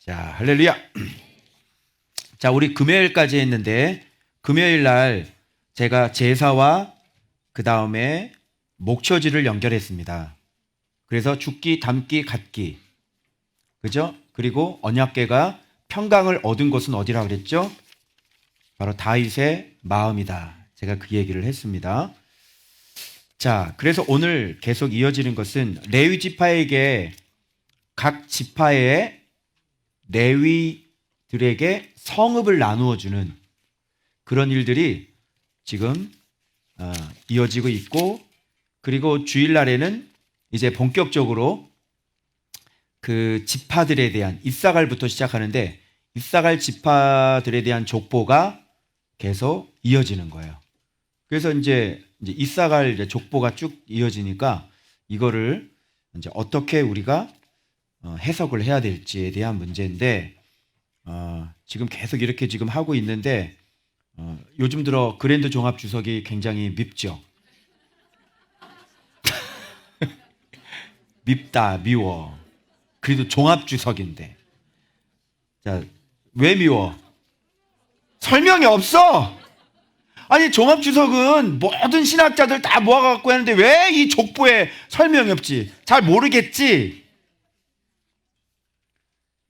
자, 할렐루야. 자, 우리 금요일까지 했는데 금요일 날 제가 제사와 그 다음에 목초지를 연결했습니다. 그래서 죽기, 담기, 갖기. 그죠? 그리고 언약궤가 평강을 얻은 곳은 어디라고 그랬죠? 바로 다윗의 마음이다. 제가 그 얘기를 했습니다. 자, 그래서 오늘 계속 이어지는 것은 레위 지파에게 각 지파의 레위들에게 성읍을 나누어 주는 그런 일들이 지금 이어지고 있고, 그리고 주일날에는 이제 본격적으로 그 지파들에 대한 이사갈부터 시작하는데 이사갈 지파들에 대한 족보가 계속 이어지는 거예요. 그래서 이제 이사갈 족보가 쭉 이어지니까 이거를 이제 어떻게 우리가 해석을 해야 될지에 대한 문제인데, 지금 계속 이렇게 지금 하고 있는데 요즘 들어 그랜드 종합 주석이 굉장히 밉죠. 밉다, 미워. 그래도 종합 주석인데. 자, 왜 미워? 설명이 없어. 아니, 종합 주석은 모든 신학자들 다 모아갖고 했는데 왜 이 족보에 설명이 없지? 잘 모르겠지.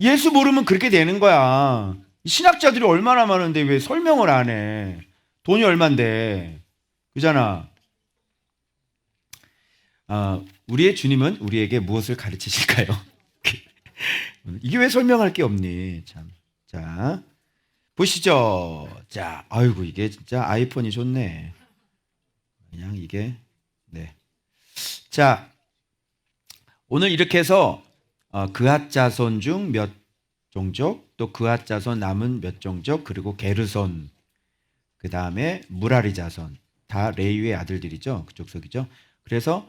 예수 모르면 그렇게 되는 거야. 신학자들이 얼마나 많은데 왜 설명을 안 해? 돈이 얼만데. 그잖아. 우리의 주님은 우리에게 무엇을 가르치실까요? 이게 왜 설명할 게 없니? 참. 자, 보시죠. 자, 아이고, 이게 진짜 아이폰이 좋네. 그냥 이게, 네. 자, 오늘 이렇게 해서 그핫 자손 중 몇 종족, 또 그핫 자손 남은 몇 종족, 그리고 게르손, 그 다음에 무라리 자손, 다 레위의 아들들이죠. 그쪽 속이죠. 그래서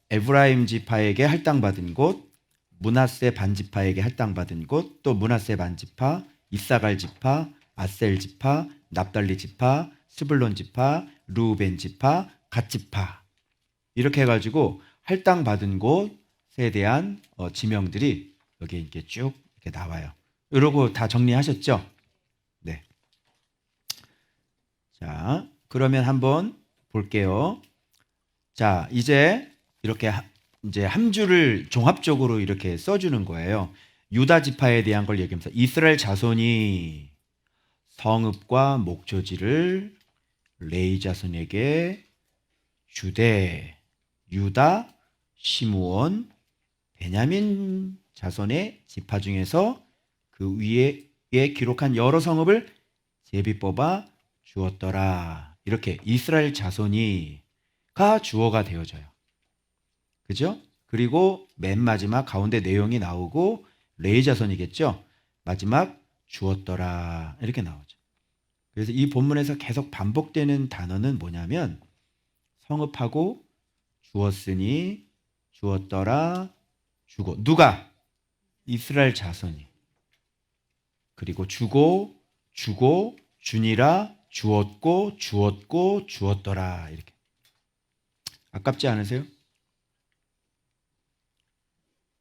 에브라임 지파에게 할당받은 곳, 므낫세 반지파에게 할당받은 곳, 또 므낫세 반지파, 이사갈 지파, 아셀 지파, 납달리 지파, 스불론 지파, 르우벤 지파, 갓 지파, 이렇게 해가지고 할당받은 곳에 대한 지명들이 여기 이렇게 쭉 이렇게 나와요. 이러고 다 정리하셨죠? 네. 자, 그러면 한번 볼게요. 자, 이제 이렇게 이제 한 줄을 종합적으로 이렇게 써주는 거예요. 유다 지파에 대한 걸 얘기하면서 이스라엘 자손이 성읍과 목조지를 레위 자손에게 주되 유다, 시므온, 베냐민 자손의 지파 중에서 그 위에 기록한 여러 성읍을 제비 뽑아 주었더라. 이렇게 이스라엘 자손이가 주어가 되어져요. 그죠? 그리고 맨 마지막 가운데 내용이 나오고 레위 자손이겠죠? 마지막 주었더라. 이렇게 나오죠. 그래서 이 본문에서 계속 반복되는 단어는 뭐냐면 성읍하고 주었으니, 주었더라, 주고. 누가? 이스라엘 자손이. 그리고 주고, 주고, 주니라, 주었고, 주었고, 주었더라. 이렇게. 아깝지 않으세요?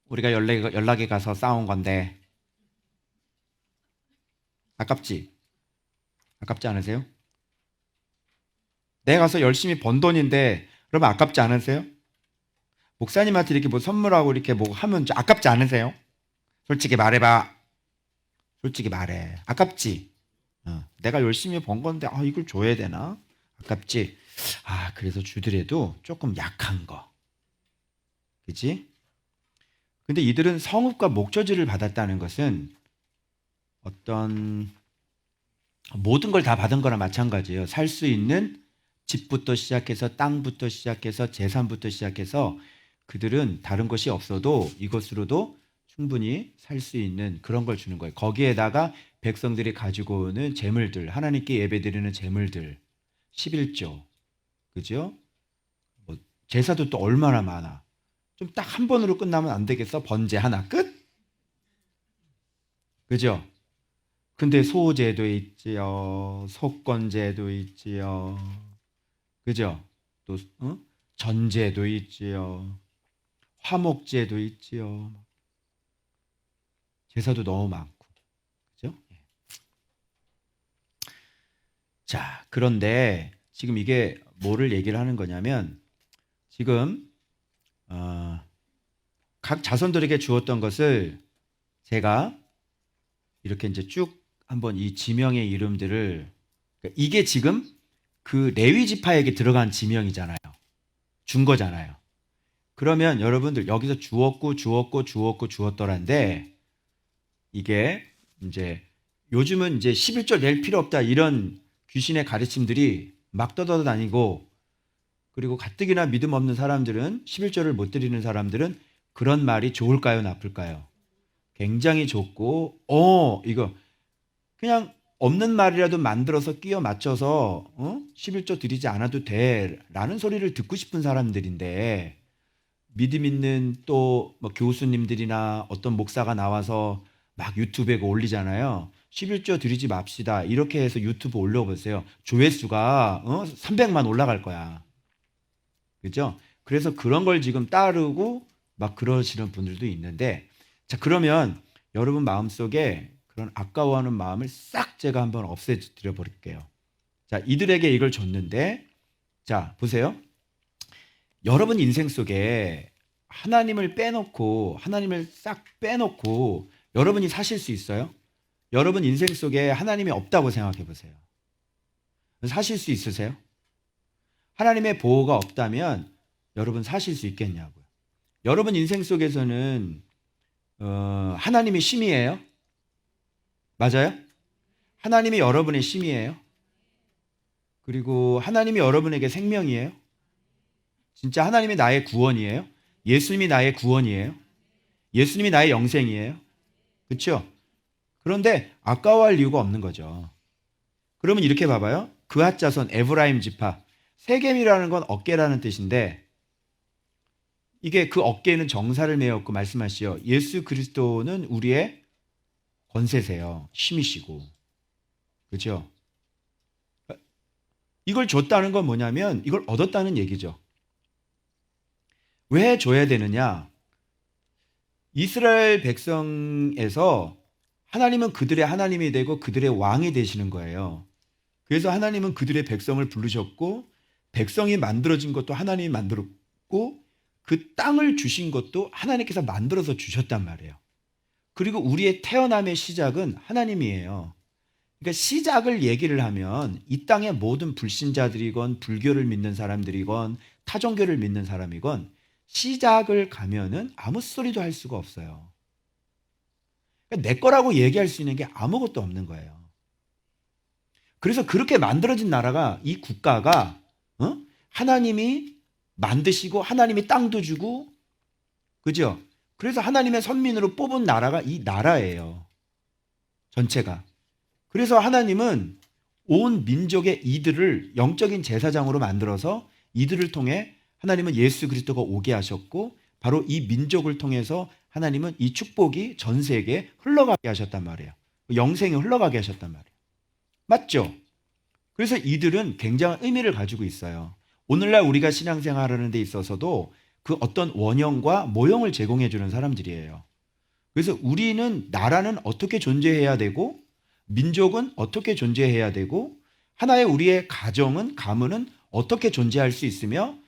우리가 연락에 가서 싸운 건데 아깝지? 아깝지 않으세요? 내가 가서 열심히 번 돈인데 그러면 아깝지 않으세요? 목사님한테 이렇게 뭐 선물하고 이렇게 뭐 하면 아깝지 않으세요? 솔직히 말해봐. 솔직히 말해. 아깝지? 내가 열심히 번 건데 이걸 줘야 되나? 아깝지? 그래서 주더라도 조금 약한 거. 그치? 근데 이들은 성읍과 목조지를 받았다는 것은 어떤 모든 걸 다 받은 거나 마찬가지예요. 살 수 있는 집부터 시작해서 땅부터 시작해서 재산부터 시작해서 그들은 다른 것이 없어도 이것으로도 충분히 살 수 있는 그런 걸 주는 거예요. 거기에다가 백성들이 가지고 오는 재물들, 하나님께 예배드리는 재물들, 11조, 그죠? 뭐 제사도 또 얼마나 많아. 좀 딱 한 번으로 끝나면 안 되겠어? 번제 하나 끝? 그죠? 근데 소제도 있지요, 속건제도 있지요, 그죠? 또 전제도 있지요, 화목제도 있지요. 제사도 너무 많고. 그죠? 자, 그런데 지금 이게 뭐를 얘기를 하는 거냐면 지금 각 자손들에게 주었던 것을 제가 이렇게 이제 쭉 한번 이 지명의 이름들을, 그러니까 이게 지금 그 레위 지파에게 들어간 지명이잖아요. 준 거잖아요. 그러면 여러분들 여기서 주었더란데 이게 이제 요즘은 이제 11조 낼 필요 없다 이런 귀신의 가르침들이 막 떠돌아다니고, 그리고 가뜩이나 믿음 없는 사람들은 11조를 못 드리는 사람들은 그런 말이 좋을까요, 나쁠까요? 굉장히 좋고, 이거 그냥 없는 말이라도 만들어서 끼워 맞춰서 11조 드리지 않아도 돼라는 소리를 듣고 싶은 사람들인데, 믿음 있는 또 뭐 교수님들이나 어떤 목사가 나와서 막 유튜브에 올리잖아요. 11조 드리지 맙시다. 이렇게 해서 유튜브 올려보세요. 조회수가 300만 올라갈 거야. 그죠? 그래서 그런 걸 지금 따르고 막 그러시는 분들도 있는데, 자, 그러면 여러분 마음속에 그런 아까워하는 마음을 싹 제가 한번 없애드려 버릴게요. 자, 이들에게 이걸 줬는데, 자, 보세요. 여러분 인생 속에 하나님을 빼놓고, 하나님을 싹 빼놓고 여러분이 사실 수 있어요? 여러분 인생 속에 하나님이 없다고 생각해 보세요. 사실 수 있으세요? 하나님의 보호가 없다면 여러분 사실 수 있겠냐고요. 여러분 인생 속에서는 하나님이 심이에요? 맞아요? 하나님이 여러분의 심이에요? 그리고 하나님이 여러분에게 생명이에요? 진짜 하나님이 나의 구원이에요? 예수님이 나의 구원이에요? 예수님이 나의 영생이에요? 그렇죠? 그런데 아까워할 이유가 없는 거죠. 그러면 이렇게 봐봐요. 그앗 자손 에브라임 지파, 세겜이라는 건 어깨라는 뜻인데, 이게 그 어깨에는 정사를 메었고 말씀하시오. 예수 그리스도는 우리의 권세세요. 힘이시고. 그렇죠? 이걸 줬다는 건 뭐냐면 이걸 얻었다는 얘기죠. 왜 줘야 되느냐? 이스라엘 백성에서 하나님은 그들의 하나님이 되고 그들의 왕이 되시는 거예요. 그래서 하나님은 그들의 백성을 부르셨고, 백성이 만들어진 것도 하나님이 만들었고, 그 땅을 주신 것도 하나님께서 만들어서 주셨단 말이에요. 그리고 우리의 태어남의 시작은 하나님이에요. 그러니까 시작을 얘기를 하면 이 땅의 모든 불신자들이건 불교를 믿는 사람들이건 타종교를 믿는 사람이건 시작을 가면은 아무 소리도 할 수가 없어요. 그러니까 내 거라고 얘기할 수 있는 게 아무것도 없는 거예요. 그래서 그렇게 만들어진 나라가, 이 국가가 하나님이 만드시고 하나님이 땅도 주고, 그죠? 그래서 하나님의 선민으로 뽑은 나라가 이 나라예요. 전체가. 그래서 하나님은 온 민족의 이들을 영적인 제사장으로 만들어서 이들을 통해 하나님은 예수 그리스도가 오게 하셨고, 바로 이 민족을 통해서 하나님은 이 축복이 전 세계에 흘러가게 하셨단 말이에요. 영생에 흘러가게 하셨단 말이에요. 맞죠? 그래서 이들은 굉장한 의미를 가지고 있어요. 오늘날 우리가 신앙생활하는 데 있어서도 그 어떤 원형과 모형을 제공해 주는 사람들이에요. 그래서 우리는, 나라는 어떻게 존재해야 되고, 민족은 어떻게 존재해야 되고, 하나의 우리의 가정은, 가문은 어떻게 존재할 수 있으며,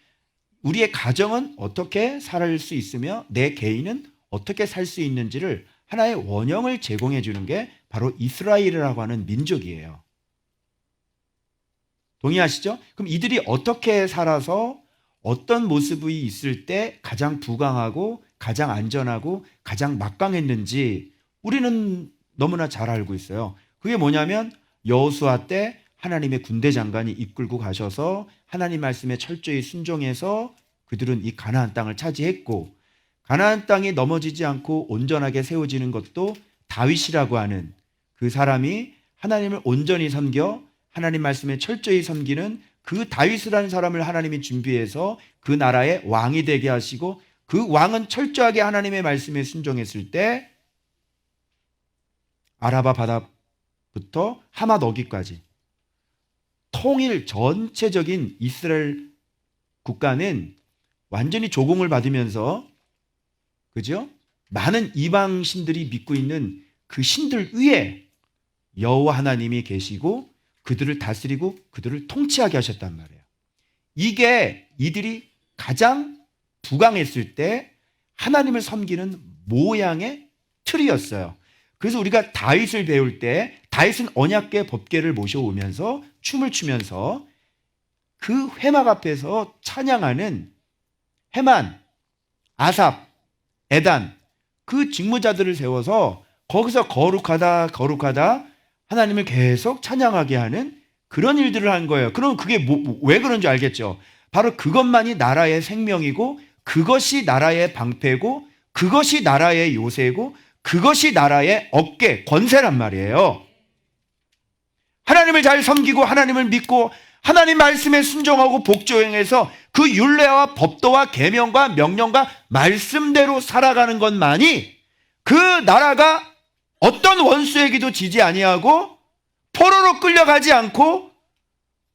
우리의 가정은 어떻게 살 수 있으며, 내 개인은 어떻게 살 수 있는지를 하나의 원형을 제공해 주는 게 바로 이스라엘이라고 하는 민족이에요. 동의하시죠? 그럼 이들이 어떻게 살아서 어떤 모습이 있을 때 가장 부강하고 가장 안전하고 가장 막강했는지 우리는 너무나 잘 알고 있어요. 그게 뭐냐면 여호수아 때 하나님의 군대 장관이 이끌고 가셔서 하나님 말씀에 철저히 순종해서 그들은 이 가나안 땅을 차지했고, 가나안 땅이 넘어지지 않고 온전하게 세워지는 것도 다윗이라고 하는 그 사람이 하나님을 온전히 섬겨 하나님 말씀에 철저히 섬기는 그 다윗이라는 사람을 하나님이 준비해서 그 나라의 왕이 되게 하시고, 그 왕은 철저하게 하나님의 말씀에 순종했을 때 아라바 바다부터 하맛 어기까지 통일, 전체적인 이스라엘 국가는 완전히 조공을 받으면서, 그죠? 많은 이방 신들이 믿고 있는 그 신들 위에 여호와 하나님이 계시고 그들을 다스리고 그들을 통치하게 하셨단 말이에요. 이게 이들이 가장 부강했을 때 하나님을 섬기는 모양의 틀이었어요. 그래서 우리가 다윗을 배울 때 다윗은 언약궤 법궤를 모셔오면서 춤을 추면서 그 회막 앞에서 찬양하는 헤만, 아삽, 에단 그 직무자들을 세워서 거기서 거룩하다 거룩하다 하나님을 계속 찬양하게 하는 그런 일들을 한 거예요. 그럼 그게 왜 그런지 알겠죠? 바로 그것만이 나라의 생명이고 그것이 나라의 방패고 그것이 나라의 요새고 그것이 나라의 어깨, 권세란 말이에요. 하나님을 잘 섬기고 하나님을 믿고 하나님 말씀에 순종하고 복종해서 그 율례와 법도와 계명과 명령과 말씀대로 살아가는 것만이 그 나라가 어떤 원수에게도 지지 아니하고 포로로 끌려가지 않고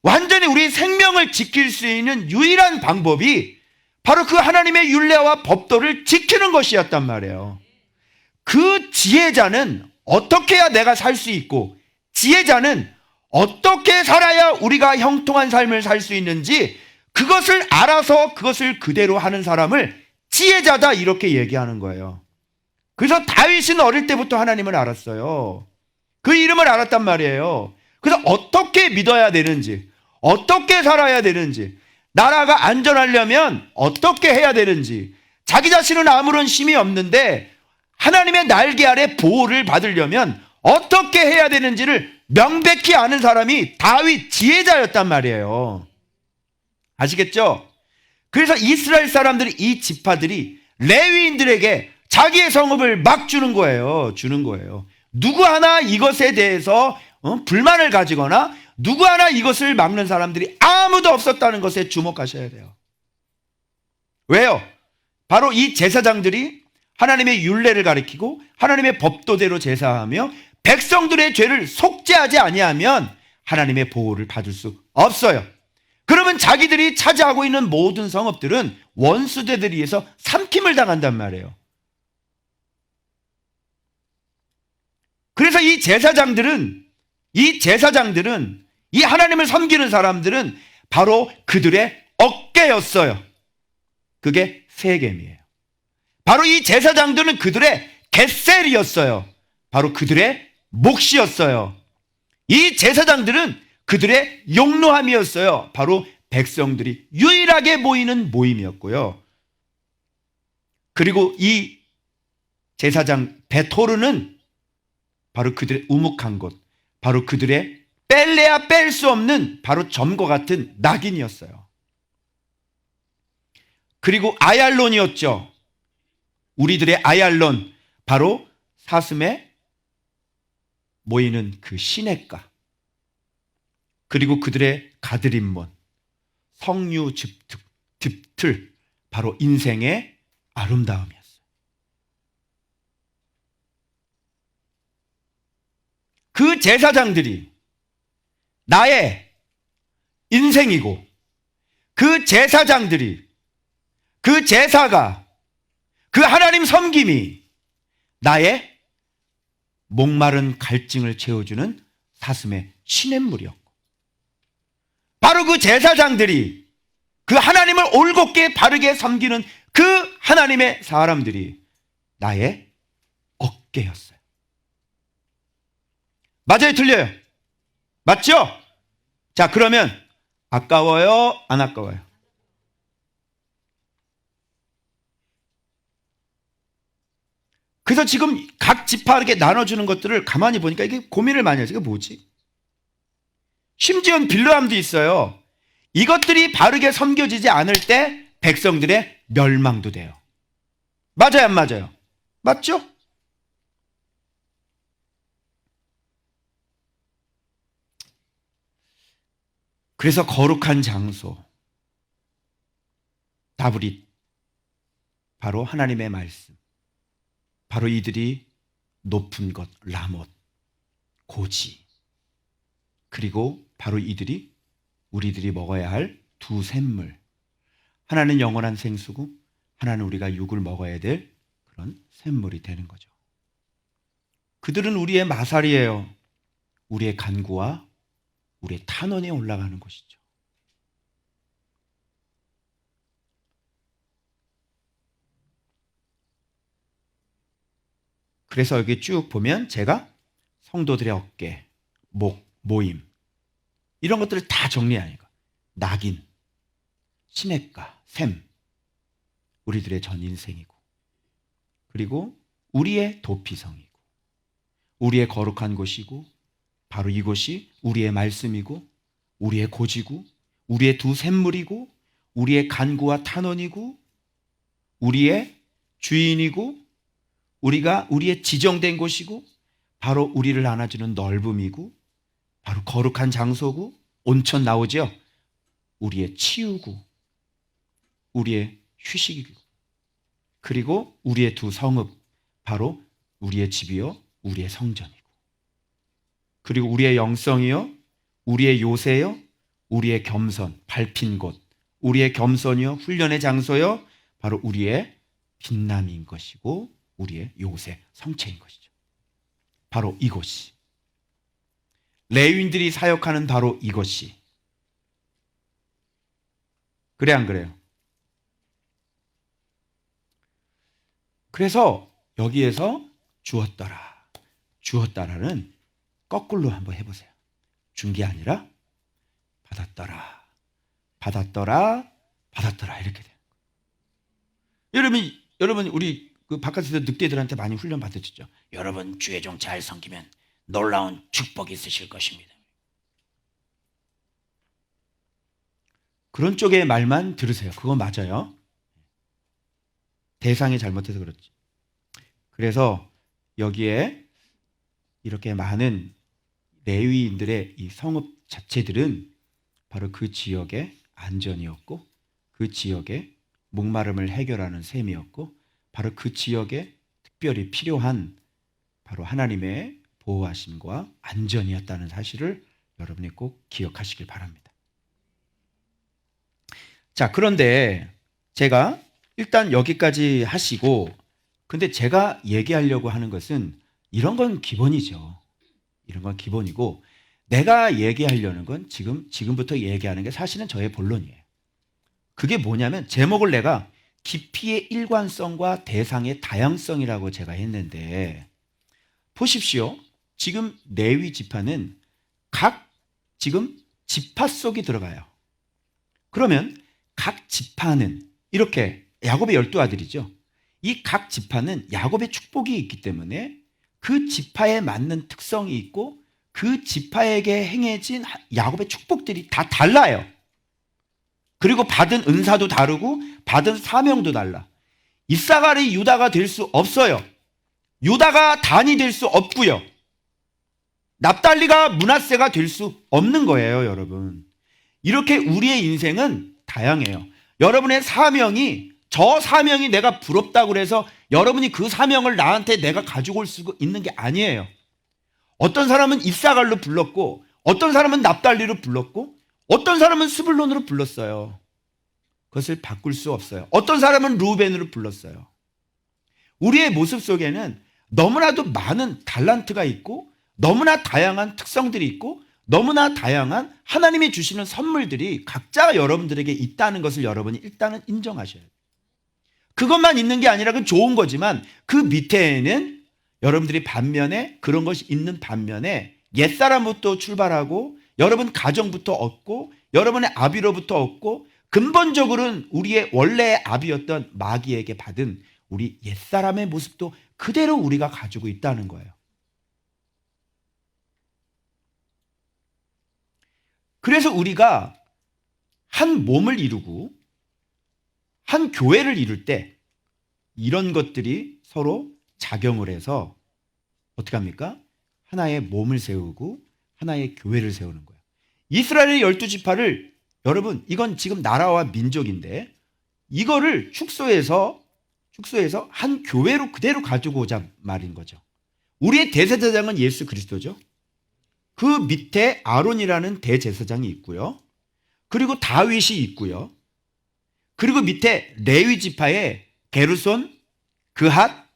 완전히 우리 생명을 지킬 수 있는 유일한 방법이 바로 그 하나님의 율례와 법도를 지키는 것이었단 말이에요. 그 지혜자는 어떻게 해야 내가 살 수 있고 지혜자는 어떻게 살아야 우리가 형통한 삶을 살 수 있는지 그것을 알아서 그것을 그대로 하는 사람을 지혜자다 이렇게 얘기하는 거예요. 그래서 다윗은 어릴 때부터 하나님을 알았어요. 그 이름을 알았단 말이에요. 그래서 어떻게 믿어야 되는지 어떻게 살아야 되는지 나라가 안전하려면 어떻게 해야 되는지 자기 자신은 아무런 힘이 없는데 하나님의 날개 아래 보호를 받으려면 어떻게 해야 되는지를 명백히 아는 사람이 다윗 지혜자였단 말이에요. 아시겠죠? 그래서 이스라엘 사람들이 이 지파들이 레위인들에게 자기의 성읍을 막 주는 거예요. 누구 하나 이것에 대해서 불만을 가지거나 누구 하나 이것을 막는 사람들이 아무도 없었다는 것에 주목하셔야 돼요. 왜요? 바로 이 제사장들이 하나님의 율례를 가리키고 하나님의 법도대로 제사하며 백성들의 죄를 속죄하지 아니하면 하나님의 보호를 받을 수 없어요. 그러면 자기들이 차지하고 있는 모든 성읍들은 원수들에 의해서 삼킴을 당한단 말이에요. 그래서 이 제사장들은 이 하나님을 섬기는 사람들은 바로 그들의 어깨였어요. 그게 세겜이에요. 바로 이 제사장들은 그들의 겟셀이었어요. 바로 그들의 몫이었어요. 이 제사장들은 그들의 용로함이었어요. 바로 백성들이 유일하게 모이는 모임이었고요. 그리고 이 제사장 베토르는 바로 그들의 우묵한 곳, 바로 그들의 뺄래야 뺄 수 없는 바로 점과 같은 낙인이었어요. 그리고 아얄론이었죠. 우리들의 아얄론, 바로 사슴에 모이는 그 시냇가, 그리고 그들의 가드림몬, 성류 즙틀, 바로 인생의 아름다움이었어요. 그 제사장들이 나의 인생이고 그 제사장들이 그 제사가 그 하나님 섬김이 나의 목마른 갈증을 채워주는 사슴의 시냇물이었고 바로 그 제사장들이 그 하나님을 올곧게 바르게 섬기는 그 하나님의 사람들이 나의 어깨였어요. 맞아요? 틀려요? 맞죠? 자, 그러면 아까워요? 안 아까워요? 그래서 지금 각 지파에게 나눠주는 것들을 가만히 보니까 이게 고민을 많이 해요. 이게 뭐지? 심지어 빌레암도 있어요. 이것들이 바르게 섬겨지지 않을 때 백성들의 멸망도 돼요. 맞아요, 안 맞아요? 맞죠? 그래서 거룩한 장소, 다브릿, 바로 하나님의 말씀, 바로 이들이 높은 것, 라못, 고지, 그리고 바로 이들이 우리들이 먹어야 할 두 샘물, 하나는 영원한 생수고 하나는 우리가 육을 먹어야 될 그런 샘물이 되는 거죠. 그들은 우리의 마살이에요. 우리의 간구와 우리의 탄원이 올라가는 곳이죠. 그래서 여기 쭉 보면 제가 성도들의 어깨, 목, 모임 이런 것들을 다 정리하니까 낙인, 시냇가, 샘, 우리들의 전 인생이고, 그리고 우리의 도피성이고, 우리의 거룩한 곳이고, 바로 이곳이 우리의 말씀이고, 우리의 고지고, 우리의 두 샘물이고, 우리의 간구와 탄원이고, 우리의 주인이고, 우리가 우리의 지정된 곳이고, 바로 우리를 안아주는 넓음이고, 바로 거룩한 장소고, 온천 나오죠. 우리의 치유고, 우리의 휴식이고, 그리고 우리의 두 성읍, 바로 우리의 집이요, 우리의 성전이고, 그리고 우리의 영성이요, 우리의 요새요, 우리의 겸손, 밟힌 곳, 우리의 겸손이요, 훈련의 장소요, 바로 우리의 빛남인 것이고, 우리의 요새, 성체인 것이죠. 바로 이곳이, 레위인들이 사역하는 바로 이것이. 그래 안 그래요? 그래서 여기에서 주었다라는 거꾸로 한번 해보세요. 준 게 아니라 받았더라, 받았더라, 받았더라 이렇게 돼요. 여러분 우리 그 바깥에서 늑대들한테 많이 훈련 받으셨죠? 여러분 주의 종 잘 섬기면 놀라운 축복이 있으실 것입니다. 그런 쪽의 말만 들으세요. 그건 맞아요. 대상이 잘못해서 그렇지. 그래서 여기에 이렇게 많은 레위인들의 이 성읍 자체들은 바로 그 지역의 안전이었고, 그 지역의 목마름을 해결하는 셈이었고, 바로 그 지역에 특별히 필요한 바로 하나님의 보호하심과 안전이었다는 사실을 여러분이 꼭 기억하시길 바랍니다. 자, 그런데 제가 일단 여기까지 하시고, 근데 제가 얘기하려고 하는 것은 이런 건 기본이죠. 이런 건 기본이고, 내가 얘기하려는 건 지금부터 얘기하는 게 사실은 저의 본론이에요. 그게 뭐냐면, 제목을 내가 깊이의 일관성과 대상의 다양성이라고 제가 했는데, 보십시오. 지금 레위 지파는 각 지금 지파 속이 들어가요. 그러면 각 지파는 이렇게 야곱의 12아들이죠. 이 각 지파는 야곱의 축복이 있기 때문에 그 지파에 맞는 특성이 있고, 그 지파에게 행해진 야곱의 축복들이 다 달라요. 그리고 받은 은사도 다르고 받은 사명도 달라. 이사갈이 유다가 될 수 없어요. 유다가 단이 될 수 없고요. 납달리가 므낫세가 될 수 없는 거예요, 여러분. 이렇게 우리의 인생은 다양해요. 여러분의 사명이, 저 사명이 내가 부럽다고 그래서 여러분이 그 사명을 나한테 내가 가지고 올 수 있는 게 아니에요. 어떤 사람은 이사갈로 불렀고, 어떤 사람은 납달리로 불렀고, 어떤 사람은 스불론으로 불렀어요. 그것을 바꿀 수 없어요. 어떤 사람은 루벤으로 불렀어요. 우리의 모습 속에는 너무나도 많은 달란트가 있고, 너무나 다양한 특성들이 있고, 너무나 다양한 하나님이 주시는 선물들이 각자 여러분들에게 있다는 것을 여러분이 일단은 인정하셔야 돼요. 그것만 있는 게 아니라 그건 좋은 거지만, 그 밑에는 여러분들이 반면에 그런 것이 있는 반면에 옛사람부터 출발하고, 여러분 가정부터 얻고, 여러분의 아비로부터 얻고, 근본적으로는 우리의 원래의 아비였던 마귀에게 받은 우리 옛사람의 모습도 그대로 우리가 가지고 있다는 거예요. 그래서 우리가 한 몸을 이루고 한 교회를 이룰 때 이런 것들이 서로 작용을 해서 어떻게 합니까? 하나의 몸을 세우고 하나의 교회를 세우는 거예요. 이스라엘의 12지파를, 여러분 이건 지금 나라와 민족인데, 이거를 축소해서 한 교회로 그대로 가지고 오자 말인 거죠. 우리의 대제사장은 예수 그리스도죠. 그 밑에 아론이라는 대제사장이 있고요. 그리고 다윗이 있고요. 그리고 밑에 레위 지파에 게르손, 그핫,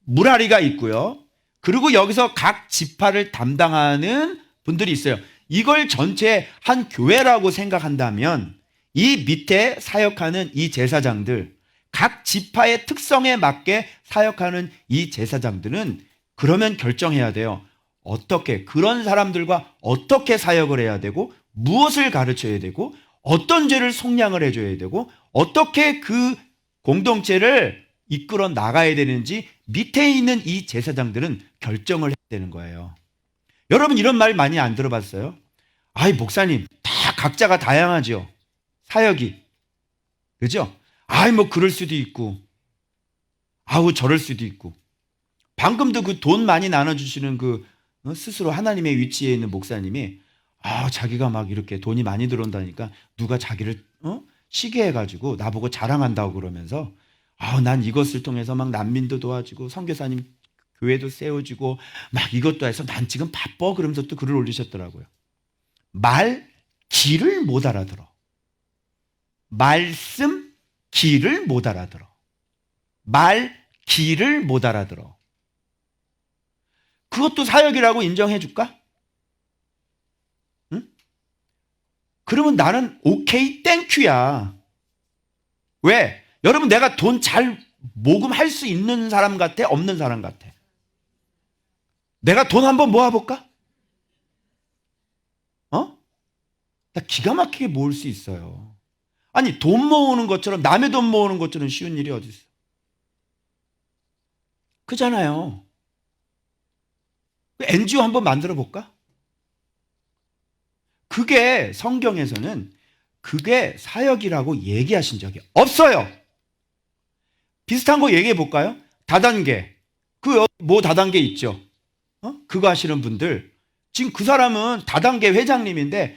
물앓이가 있고요. 그리고 여기서 각 지파를 담당하는 분들이 있어요. 이걸 전체 한 교회라고 생각한다면 이 밑에 사역하는 이 제사장들, 각 지파의 특성에 맞게 사역하는 이 제사장들은 그러면 결정해야 돼요. 어떻게, 그런 사람들과 어떻게 사역을 해야 되고, 무엇을 가르쳐야 되고, 어떤 죄를 속량을 해줘야 되고, 어떻게 그 공동체를 이끌어 나가야 되는지 밑에 있는 이 제사장들은 결정을 해야 되는 거예요. 여러분 이런 말 많이 안 들어봤어요? 아이 목사님 다 각자가 다양하죠. 사역이. 그죠? 아이 뭐 그럴 수도 있고 아우 저럴 수도 있고. 방금도 그 돈 많이 나눠주시는 그 스스로 하나님의 위치에 있는 목사님이 자기가 막 이렇게 돈이 많이 들어온다니까 누가 자기를 시기해가지고 나보고 자랑한다고 그러면서 난 이것을 통해서 막 난민도 도와주고 선교사님 교회도 세워주고 막 이것도 해서 난 지금 바빠 그러면서 또 글을 올리셨더라고요. 말 길을 못 알아들어. 말씀 길을 못 알아들어. 말 길을 못 알아들어. 그것도 사역이라고 인정해 줄까? 응? 그러면 나는 오케이 땡큐야. 왜? 여러분 내가 돈 잘 모금할 수 있는 사람 같아? 없는 사람 같아? 내가 돈 한번 모아볼까? 나 기가 막히게 모을 수 있어요. 아니 돈 모으는 것처럼 남의 돈 모으는 것처럼 쉬운 일이 어디 있어? 그잖아요. NGO 한번 만들어 볼까? 그게 성경에서는 그게 사역이라고 얘기하신 적이 없어요. 비슷한 거 얘기해 볼까요? 다단계. 뭐 다단계 있죠? 그거 하시는 분들. 지금 그 사람은 다단계 회장님인데,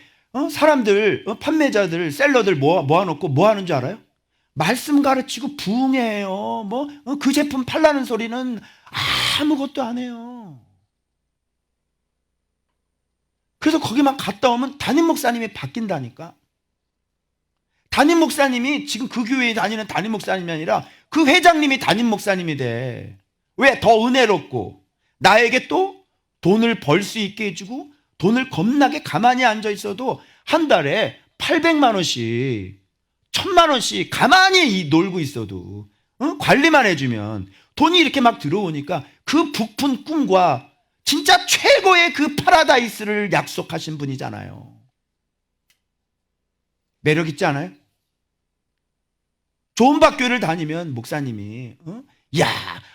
사람들, 판매자들, 셀러들 모아놓고 뭐 하는 줄 알아요? 말씀 가르치고 부흥해요. 그 제품 팔라는 소리는 아무것도 안 해요. 그래서 거기만 갔다 오면 담임 목사님이 바뀐다니까. 담임 목사님이 지금 그 교회에 다니는 담임 목사님이 아니라 그 회장님이 담임 목사님이 돼. 왜? 더 은혜롭고 나에게 또 돈을 벌 수 있게 해주고 돈을 겁나게 가만히 앉아 있어도 한 달에 800만 원씩 1000만 원씩 가만히 놀고 있어도 관리만 해주면 돈이 이렇게 막 들어오니까 그 부푼 꿈과 진짜 최고의 그 파라다이스를 약속하신 분이잖아요. 매력 있지 않아요? 좋은 학교를 다니면 목사님이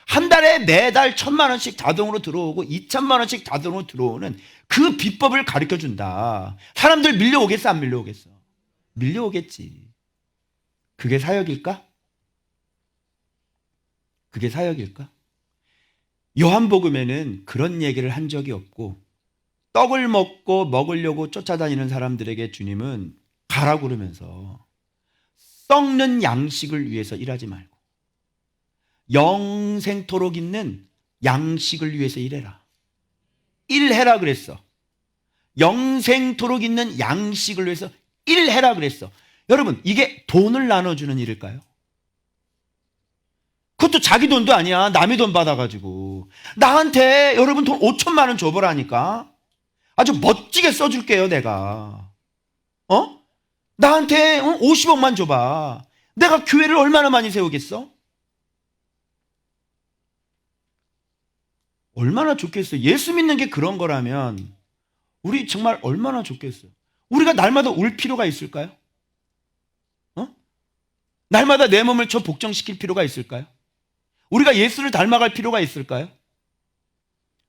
한 달에 매달 1000만 원씩 자동으로 들어오고 2000만 원씩 자동으로 들어오는 그 비법을 가르쳐 준다. 사람들 밀려오겠어 안 밀려오겠어? 밀려오겠지. 그게 사역일까? 그게 사역일까? 요한복음에는 그런 얘기를 한 적이 없고 떡을 먹고 먹으려고 쫓아다니는 사람들에게 주님은 가라고 그러면서 썩는 양식을 위해서 일하지 말고 영생토록 있는 양식을 위해서 일해라. 일해라 그랬어. 영생토록 있는 양식을 위해서 일해라 그랬어. 여러분 이게 돈을 나눠주는 일일까요? 그것도 자기 돈도 아니야. 남의 돈 받아가지고 나한테 여러분 돈 5천만 원 줘보라니까. 아주 멋지게 써줄게요 내가. 나한테 50억만 줘봐. 내가 교회를 얼마나 많이 세우겠어? 얼마나 좋겠어요. 예수 믿는 게 그런 거라면 우리 정말 얼마나 좋겠어요. 우리가 날마다 울 필요가 있을까요? 날마다 내 몸을 저 복종시킬 필요가 있을까요? 우리가 예수를 닮아갈 필요가 있을까요?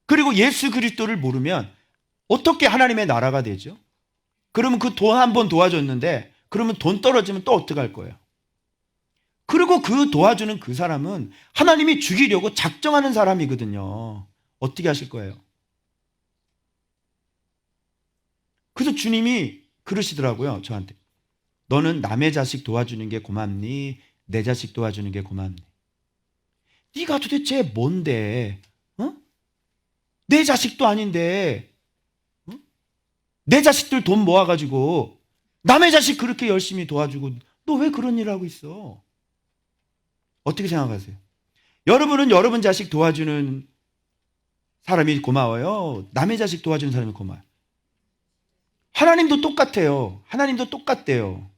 그리고 예수 그리스도를 모르면 어떻게 하나님의 나라가 되죠? 그러면 그 돈 한 번 도와줬는데 그러면 돈 떨어지면 또 어떡할 거예요? 그리고 그 도와주는 그 사람은 하나님이 죽이려고 작정하는 사람이거든요. 어떻게 하실 거예요? 그래서 주님이 그러시더라고요 저한테. 너는 남의 자식 도와주는 게 고맙니? 내 자식 도와주는 게 고맙니? 네가 도대체 뭔데? 내 자식도 아닌데 내 자식들 돈 모아가지고 남의 자식 그렇게 열심히 도와주고 너 왜 그런 일 하고 있어? 어떻게 생각하세요? 여러분은 여러분 자식 도와주는 사람이 고마워요? 남의 자식 도와주는 사람이 고마워요? 하나님도 똑같아요. 하나님도 똑같대요.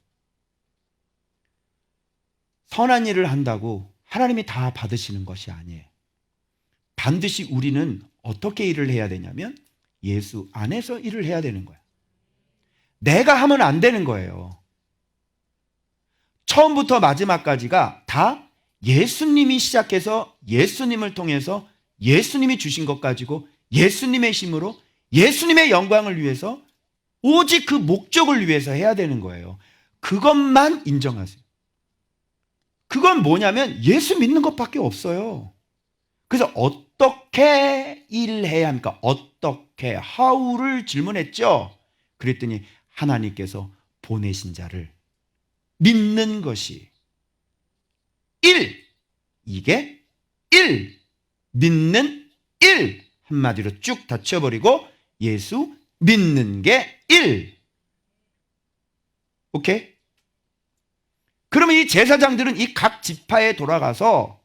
선한 일을 한다고 하나님이 다 받으시는 것이 아니에요. 반드시 우리는 어떻게 일을 해야 되냐면 예수 안에서 일을 해야 되는 거예요. 내가 하면 안 되는 거예요. 처음부터 마지막까지가 다 예수님이 시작해서 예수님을 통해서 예수님이 주신 것 가지고 예수님의 힘으로 예수님의 영광을 위해서 오직 그 목적을 위해서 해야 되는 거예요. 그것만 인정하세요. 그건 뭐냐면 예수 믿는 것밖에 없어요. 그래서 어떻게 일해야 합니까? 어떻게, how를 질문했죠. 그랬더니 하나님께서 보내신 자를 믿는 것이 이게 믿는 한마디로 쭉 닫혀버리고 예수 믿는 게 오케이? 그러면 이 제사장들은 이 각 지파에 돌아가서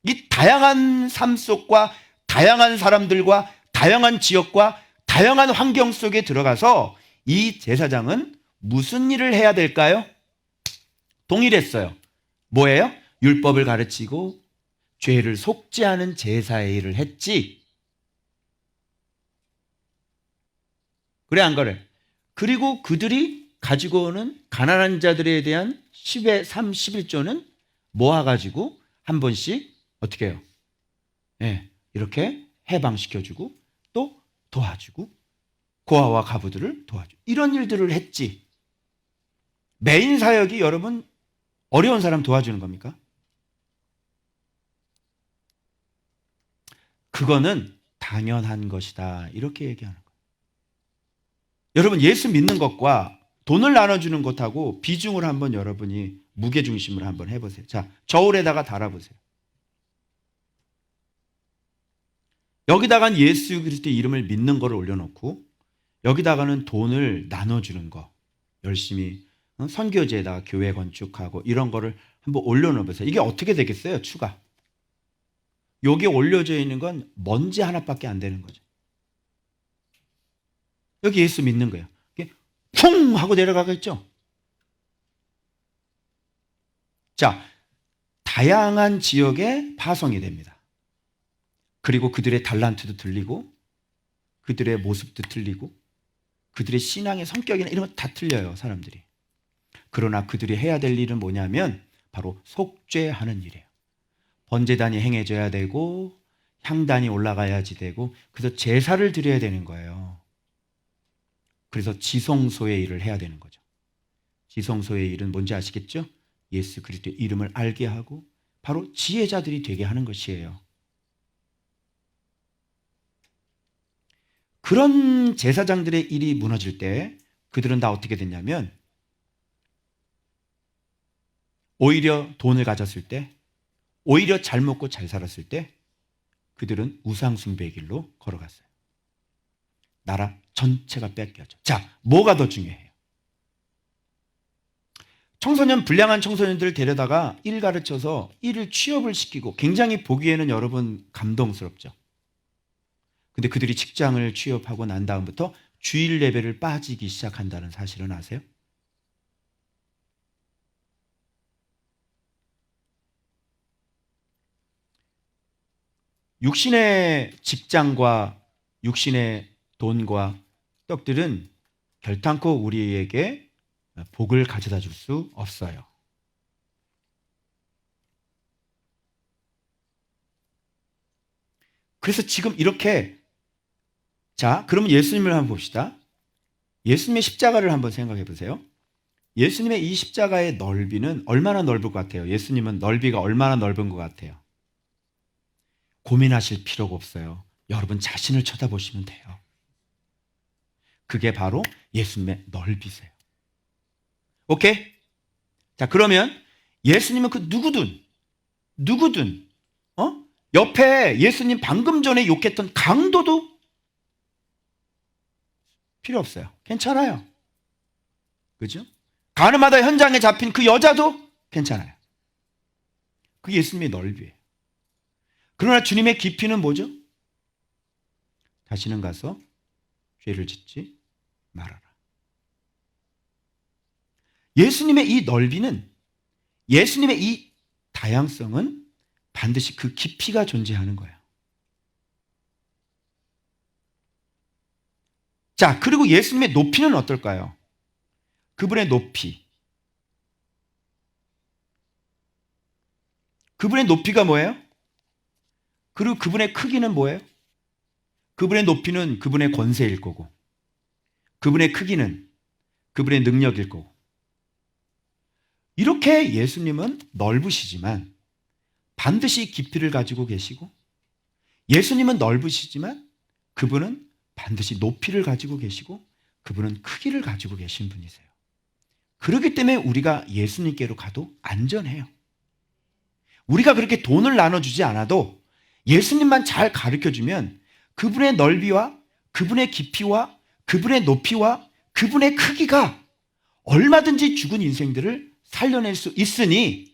이 다양한 삶 속과 다양한 사람들과 다양한 지역과 다양한 환경 속에 들어가서 이 제사장은 무슨 일을 해야 될까요? 동일했어요. 뭐예요? 율법을 가르치고 죄를 속죄하는 제사의 일을 했지. 그래 안 그래? 그리고 그들이 가지고 오는 가난한 자들에 대한 10의 3, 11조는 모아가지고 한 번씩 어떻게 해요? 네, 이렇게 해방시켜주고 또 도와주고 고아와 가부들을 도와주고 이런 일들을 했지. 메인 사역이 여러분 어려운 사람 도와주는 겁니까? 그거는 당연한 것이다. 이렇게 얘기하는 거예요. 여러분 예수 믿는 것과 돈을 나눠주는 것하고 비중을 한번 여러분이 무게중심을 한번 해보세요. 자, 저울에다가 달아보세요. 여기다가는 예수 그리스도의 이름을 믿는 거를 올려놓고 여기다가는 돈을 나눠주는 거 열심히 선교지에다가 교회 건축하고 이런 거를 한번 올려놓으세요. 이게 어떻게 되겠어요? 추가. 여기 올려져 있는 건 먼지 하나밖에 안 되는 거죠. 여기 예수 믿는 거예요. 쿵 하고 내려가겠죠. 자, 다양한 지역에 파송이 됩니다. 그리고 그들의 달란트도 틀리고 그들의 모습도 틀리고 그들의 신앙의 성격이나 이런 거 다 틀려요. 사람들이. 그러나 그들이 해야 될 일은 뭐냐면 바로 속죄하는 일이에요. 번제단이 행해져야 되고 향단이 올라가야지 되고 그래서 제사를 드려야 되는 거예요. 그래서 지성소의 일을 해야 되는 거죠. 지성소의 일은 뭔지 아시겠죠? 예수 그리스도의 이름을 알게 하고 바로 지혜자들이 되게 하는 것이에요. 그런 제사장들의 일이 무너질 때 그들은 다 어떻게 됐냐면 오히려 돈을 가졌을 때 오히려 잘 먹고 잘 살았을 때 그들은 우상숭배의 길로 걸어갔어요. 나라 전체가 뺏겨져. 자, 뭐가 더 중요해요? 청소년, 불량한 청소년들을 데려다가 일 가르쳐서 일을 취업을 시키고 굉장히 보기에는 여러분 감동스럽죠. 근데 그들이 직장을 취업하고 난 다음부터 주일 예배를 빠지기 시작한다는 사실은 아세요? 육신의 직장과 육신의 돈과 떡들은 결탄코 우리에게 복을 가져다 줄 수 없어요. 그래서 지금 이렇게 자, 그러면 예수님을 한번 봅시다. 예수님의 십자가를 한번 생각해 보세요. 예수님의 이 십자가의 넓이는 얼마나 넓을 것 같아요? 예수님은 넓이가 얼마나 넓은 것 같아요? 고민하실 필요가 없어요. 여러분 자신을 쳐다보시면 돼요. 그게 바로 예수님의 넓이세요. 오케이? 자, 그러면 예수님은 그 누구든 옆에 예수님 방금 전에 욕했던 강도도 필요 없어요. 괜찮아요. 그죠? 가늠하다 현장에 잡힌 그 여자도 괜찮아요. 그게 예수님의 넓이에요. 그러나 주님의 깊이는 뭐죠? 다시는 가서 죄를 짓지 말아라. 예수님의 이 넓이는, 예수님의 이 다양성은 반드시 그 깊이가 존재하는 거예요. 자, 그리고 예수님의 높이는 어떨까요? 그분의 높이. 그분의 높이가 뭐예요? 그리고 그분의 크기는 뭐예요? 그분의 높이는 그분의 권세일 거고, 그분의 크기는 그분의 능력일 거고. 이렇게 예수님은 넓으시지만 반드시 깊이를 가지고 계시고, 예수님은 넓으시지만 그분은 반드시 높이를 가지고 계시고, 그분은 크기를 가지고 계신 분이세요. 그렇기 때문에 우리가 예수님께로 가도 안전해요. 우리가 그렇게 돈을 나눠주지 않아도 예수님만 잘 가르쳐주면 그분의 넓이와 그분의 깊이와 그분의 높이와 그분의 크기가 얼마든지 죽은 인생들을 살려낼 수 있으니,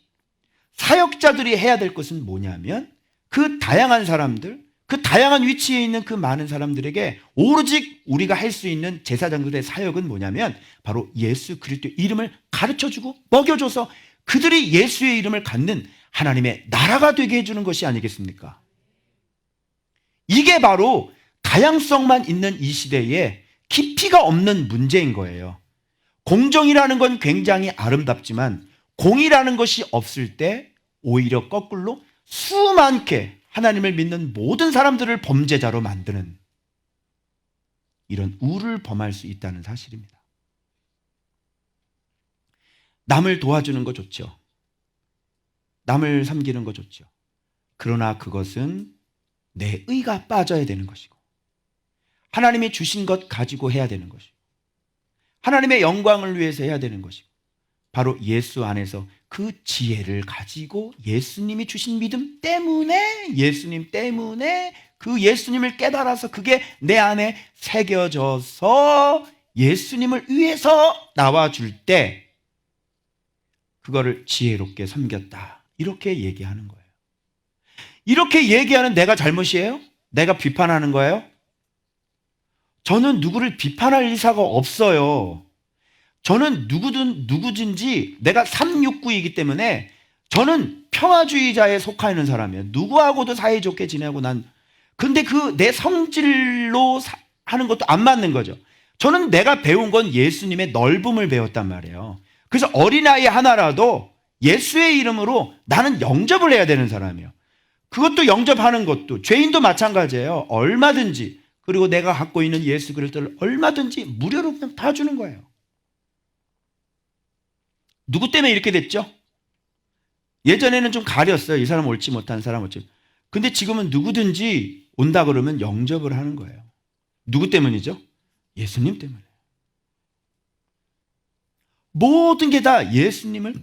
사역자들이 해야 될 것은 뭐냐면 그 다양한 사람들, 그 다양한 위치에 있는 그 많은 사람들에게 오로지 우리가 할 수 있는 제사장들의 사역은 뭐냐면 바로 예수 그리스도의 이름을 가르쳐주고 먹여줘서 그들이 예수의 이름을 갖는 하나님의 나라가 되게 해주는 것이 아니겠습니까? 이게 바로 다양성만 있는 이 시대에 깊이가 없는 문제인 거예요. 공정이라는 건 굉장히 아름답지만 공이라는 것이 없을 때 오히려 거꾸로 수많게 하나님을 믿는 모든 사람들을 범죄자로 만드는 이런 우를 범할 수 있다는 사실입니다. 남을 도와주는 거 좋죠. 남을 섬기는 거 좋죠. 그러나 그것은 내 의가 빠져야 되는 것이고, 하나님이 주신 것 가지고 해야 되는 것이고, 하나님의 영광을 위해서 해야 되는 것이고, 바로 예수 안에서 그 지혜를 가지고 예수님이 주신 믿음 때문에, 예수님 때문에 그 예수님을 깨달아서 그게 내 안에 새겨져서 예수님을 위해서 나와줄 때 그거를 지혜롭게 섬겼다, 이렇게 얘기하는 거예요. 이렇게 얘기하는 내가 잘못이에요? 내가 비판하는 거예요? 저는 누구를 비판할 의사가 없어요. 저는 누구든지 내가 369이기 때문에 저는 평화주의자에 속하는 사람이에요. 누구하고도 사이좋게 지내고 근데 그 내 성질로 하는 것도 안 맞는 거죠. 저는 내가 배운 건 예수님의 넓음을 배웠단 말이에요. 그래서 어린아이 하나라도 예수의 이름으로 나는 영접을 해야 되는 사람이에요. 그것도 영접하는 것도 죄인도 마찬가지예요. 얼마든지, 그리고 내가 갖고 있는 예수 그리스도를 얼마든지 무료로 그냥 다 주는 거예요. 누구 때문에 이렇게 됐죠? 예전에는 좀 가렸어요. 이 사람 옳지 못한 사람 옳지. 근데 지금은 누구든지 온다 그러면 영접을 하는 거예요. 누구 때문이죠? 예수님 때문에. 모든 게 다 예수님을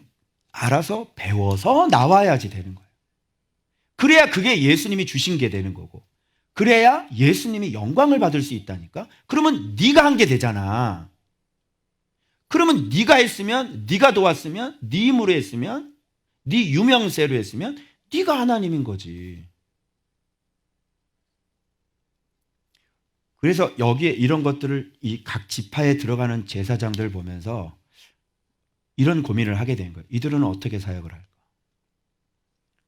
알아서 배워서 나와야지 되는 거예요. 그래야 그게 예수님이 주신 게 되는 거고, 그래야 예수님이 영광을 받을 수 있다니까. 그러면 네가 한 게 되잖아. 그러면 네가 했으면, 네가 도왔으면, 네 힘으로 했으면, 네 유명세로 했으면 네가 하나님인 거지. 그래서 여기에 이런 것들을 이 각 지파에 들어가는 제사장들 보면서 이런 고민을 하게 된 거예요. 이들은 어떻게 사역을 할까?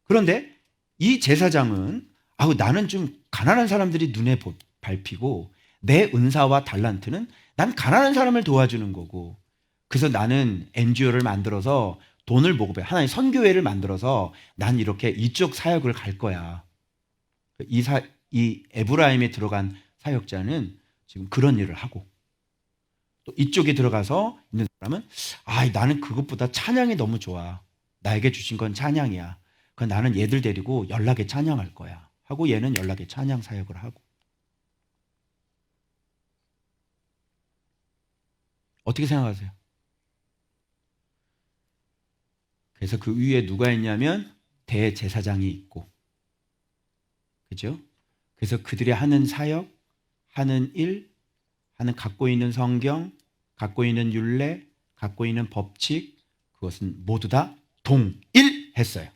그런데 이 제사장은 나는 좀 가난한 사람들이 눈에 밟히고, 내 은사와 달란트는 난 가난한 사람을 도와주는 거고, 그래서 나는 NGO를 만들어서 돈을 모금해, 하나의 선교회를 만들어서 난 이렇게 이쪽 사역을 갈 거야. 이 에브라임에 들어간 사역자는 지금 그런 일을 하고, 또 이쪽에 들어가서 있는 사람은 나는 그것보다 찬양이 너무 좋아. 나에게 주신 건 찬양이야. 나는 얘들 데리고 연락에 찬양할 거야 하고, 얘는 연락에 찬양 사역을 하고. 어떻게 생각하세요? 그래서 그 위에 누가 있냐면 대제사장이 있고, 그죠? 그래서 그들이 하는 사역, 하는 일, 갖고 있는 성경, 갖고 있는 율례, 갖고 있는 법칙, 그것은 모두 다 동일했어요.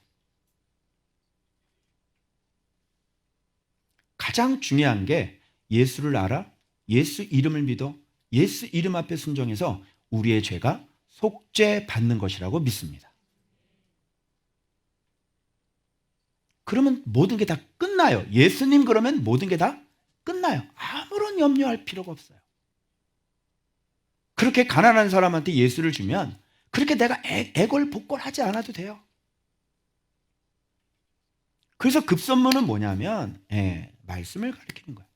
가장 중요한 게 예수를 알아, 예수 이름을 믿어, 예수 이름 앞에 순종해서 우리의 죄가 속죄받는 것이라고 믿습니다. 그러면 모든 게 다 끝나요. 예수님 그러면 모든 게 다 끝나요. 아무런 염려할 필요가 없어요. 그렇게 가난한 사람한테 예수를 주면 그렇게 내가 애걸복걸하지 않아도 돼요. 그래서 급선무는 뭐냐면 말씀을 가르치는 거예요.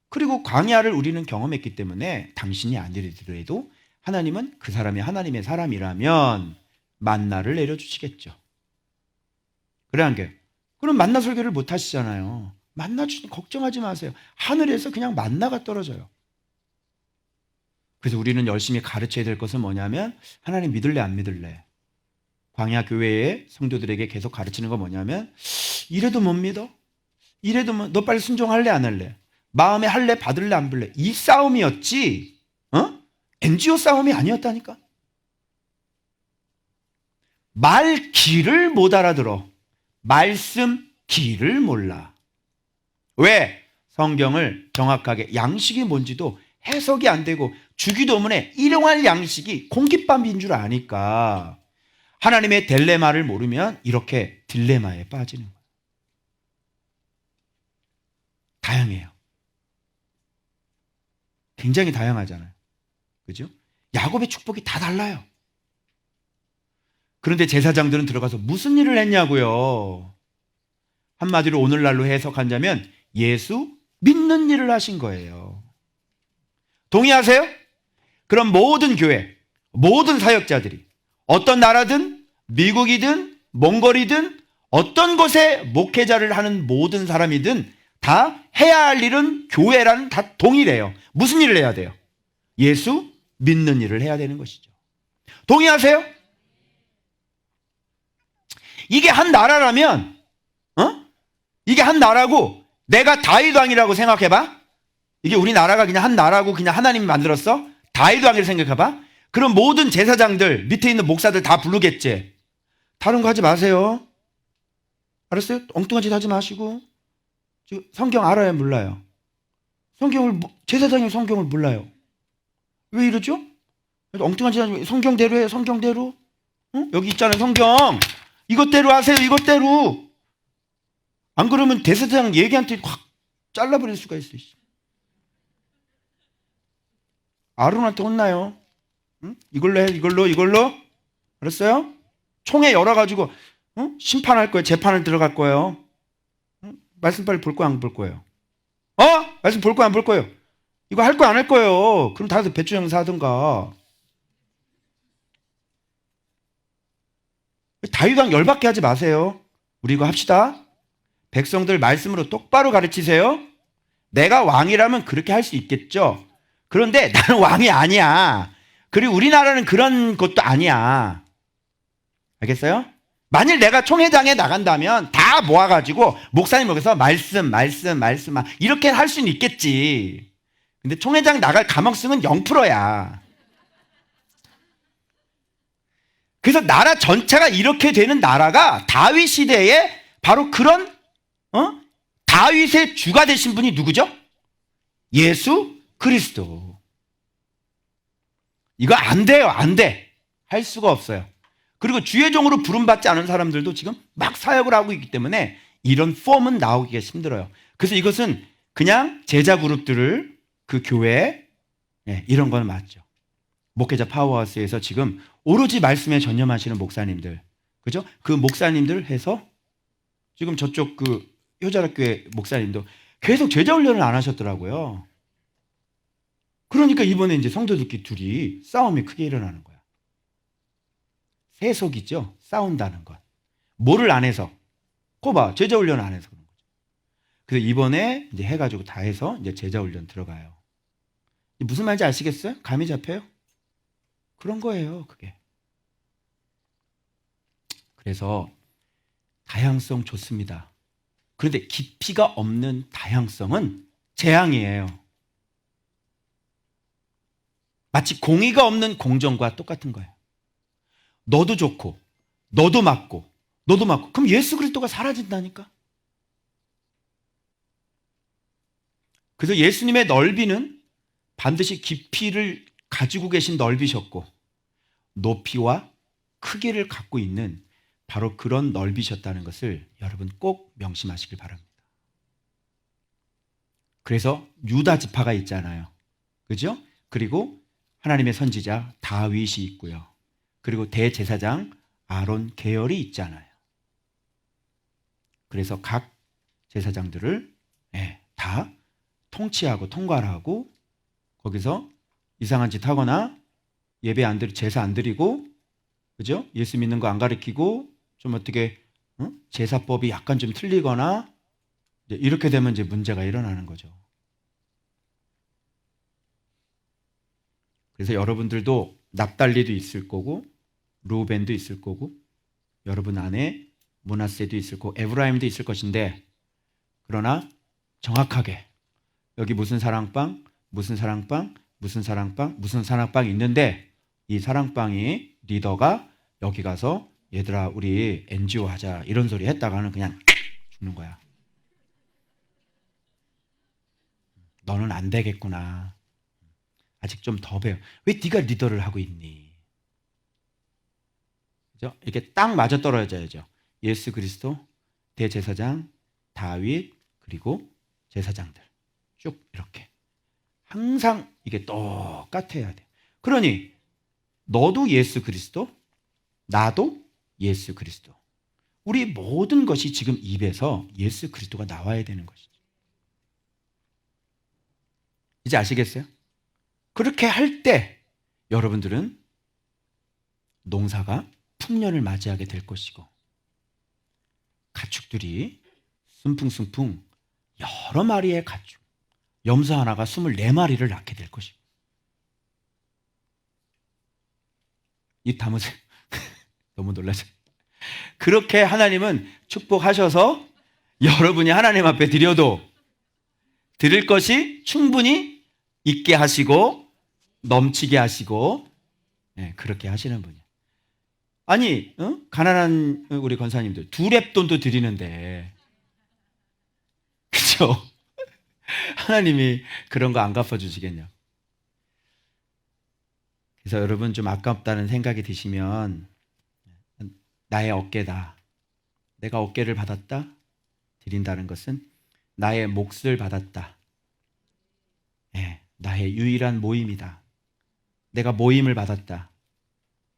그리고 광야를 우리는 경험했기 때문에 당신이 아니더라도 하나님은 그 사람이 하나님의 사람이라면 만나를 내려주시겠죠. 그래 안 그래요? 그럼 만나 설교를 못 하시잖아요. 만나 주시니 걱정하지 마세요. 하늘에서 그냥 만나가 떨어져요. 그래서 우리는 열심히 가르쳐야 될 것은 뭐냐면 하나님 믿을래 안 믿을래? 광야 교회의 성도들에게 계속 가르치는 건 뭐냐면 이래도 못 믿어? 이래도 너 빨리 순종할래 안 할래? 마음에 할래 받을래 안 받을래? 이 싸움이었지 NGO 싸움이 아니었다니까. 말 길을 못 알아들어. 말씀 길을 몰라. 왜? 성경을 정확하게 양식이 뭔지도 해석이 안 되고 주기도문에 일용할 양식이 공깃밥인 줄 아니까 하나님의 딜레마를 모르면 이렇게 딜레마에 빠지는 거예요. 다양해요. 굉장히 다양하잖아요. 그죠? 야곱의 축복이 다 달라요. 그런데 제사장들은 들어가서 무슨 일을 했냐고요. 한마디로 오늘날로 해석한다면 예수 믿는 일을 하신 거예요. 동의하세요? 그럼 모든 교회, 모든 사역자들이 어떤 나라든 미국이든 몽골이든 어떤 곳에 목회자를 하는 모든 사람이든 다 해야 할 일은 교회라는 다 동일해요. 무슨 일을 해야 돼요? 예수 믿는 일을 해야 되는 것이죠. 동의하세요? 이게 한 나라라면 이게 한 나라고 내가 다윗 왕이라고 생각해봐. 이게 우리나라가 그냥 한 나라고 그냥 하나님이 만들었어? 다윗 왕이라고 생각해봐. 그럼 모든 제사장들 밑에 있는 목사들 다 부르겠지. 다른 거 하지 마세요. 알았어요? 엉뚱한 짓 하지 마시고. 성경 알아요 몰라요? 제사장이 성경을 몰라요. 왜 이러죠? 엉뚱한 짓 하지 마시고 성경대로 해요. 성경대로. 여기 있잖아요 성경. 이것대로 하세요. 이것대로. 안 그러면 대사장 얘기한테 확 잘라버릴 수가 있어요. 아론한테 혼나요. 이걸로 해. 이걸로. 알았어요? 총에 열어가지고 심판할 거예요. 재판을 들어갈 거예요. 말씀 빨리 볼 거야 안 볼 거예요? 말씀 볼 거야 안 볼 거예요? 이거 할 거야 안 할 거예요? 그럼 다들 배추 장사 하든가. 다윗 왕 열받게 하지 마세요. 우리 이거 합시다. 백성들 말씀으로 똑바로 가르치세요. 내가 왕이라면 그렇게 할 수 있겠죠. 그런데 나는 왕이 아니야. 그리고 우리나라는 그런 것도 아니야. 알겠어요? 만일 내가 총회장에 나간다면 다 모아가지고 목사님 여기서 말씀 이렇게 할 수는 있겠지. 근데 총회장 나갈 가망성은 0%야. 그래서 나라 전체가 이렇게 되는 나라가 다윗 시대에 바로 그런 다윗의 주가 되신 분이 누구죠? 예수 그리스도. 이거 안 돼요. 안 돼. 할 수가 없어요. 그리고 주의 종으로 부름받지 않은 사람들도 지금 막 사역을 하고 있기 때문에 이런 폼은 나오기가 힘들어요. 그래서 이것은 그냥 제자 그룹들을 그 교회에 이런 건 맞죠. 목회자 파워하우스에서 지금 오로지 말씀에 전념하시는 목사님들, 그죠? 그 목사님들 해서 지금 저쪽 그 효자락교회 목사님도 계속 제자 훈련을 안 하셨더라고요. 그러니까 이번에 이제 성도들끼리 둘이 싸움이 크게 일어나는 거야. 세속이죠. 싸운다는 것. 뭐를 안 해서? 봐, 제자 훈련 안 해서 그런 거죠. 그래서 이번에 이제 해가지고 다 해서 이제 제자 훈련 들어가요. 무슨 말인지 아시겠어요? 감이 잡혀요? 그런 거예요, 그게. 그래서 다양성 좋습니다. 그런데 깊이가 없는 다양성은 재앙이에요. 마치 공의가 없는 공정과 똑같은 거예요. 너도 좋고, 너도 맞고, 너도 맞고. 그럼 예수 그리스도가 사라진다니까? 그래서 예수님의 넓이는 반드시 깊이를 가지고 계신 넓이셨고 높이와 크기를 갖고 있는 바로 그런 넓이셨다는 것을 여러분 꼭 명심하시길 바랍니다. 그래서 유다 지파가 있잖아요. 그죠? 그리고 하나님의 선지자 다윗이 있고요. 그리고 대제사장 아론 계열이 있잖아요. 그래서 각 제사장들을 다 통치하고 통괄하고 거기서 이상한 짓 하거나 예배 안 드리고 제사 안 드리고 그죠? 예수 믿는 거 안 가르치고 좀 어떻게 제사법이 약간 좀 틀리거나 이렇게 되면 이제 문제가 일어나는 거죠. 그래서 여러분들도 납달리도 있을 거고 루벤도 있을 거고 여러분 안에 므낫세도 있을 거고 에브라임도 있을 것인데 그러나 정확하게 여기 무슨 사랑방, 무슨 사랑방, 무슨 사랑방, 무슨 사랑방이 있는데 이 사랑방이 리더가 여기 가서 얘들아 우리 NGO 하자 이런 소리 했다가는 그냥 죽는 거야. 너는 안 되겠구나. 아직 좀 더 배워. 왜 네가 리더를 하고 있니? 그죠? 이렇게 딱 맞아 떨어져야죠. 예수 그리스도, 대제사장, 다윗, 그리고 제사장들. 쭉 이렇게. 항상 이게 똑같아야 돼. 그러니 너도 예수 그리스도, 나도 예수 그리스도. 우리 모든 것이 지금 입에서 예수 그리스도가 나와야 되는 것이죠. 이제 아시겠어요? 그렇게 할 때 여러분들은 농사가 풍년을 맞이하게 될 것이고 가축들이 순풍순풍 여러 마리의 가축 염소 하나가 24마리를 낳게 될 것이고 입 다무세요. 너무 놀라죠. 그렇게 하나님은 축복하셔서 여러분이 하나님 앞에 드려도 드릴 것이 충분히 있게 하시고 넘치게 하시고 그렇게 하시는 분이에요. 아니 가난한 우리 권사님들 두 랩돈도 드리는데 그렇죠? 하나님이 그런 거 안 갚아주시겠냐. 그래서 여러분 좀 아깝다는 생각이 드시면 나의 어깨다. 내가 어깨를 받았다. 드린다는 것은 나의 몫을 받았다. 나의 유일한 모임이다. 내가 모임을 받았다.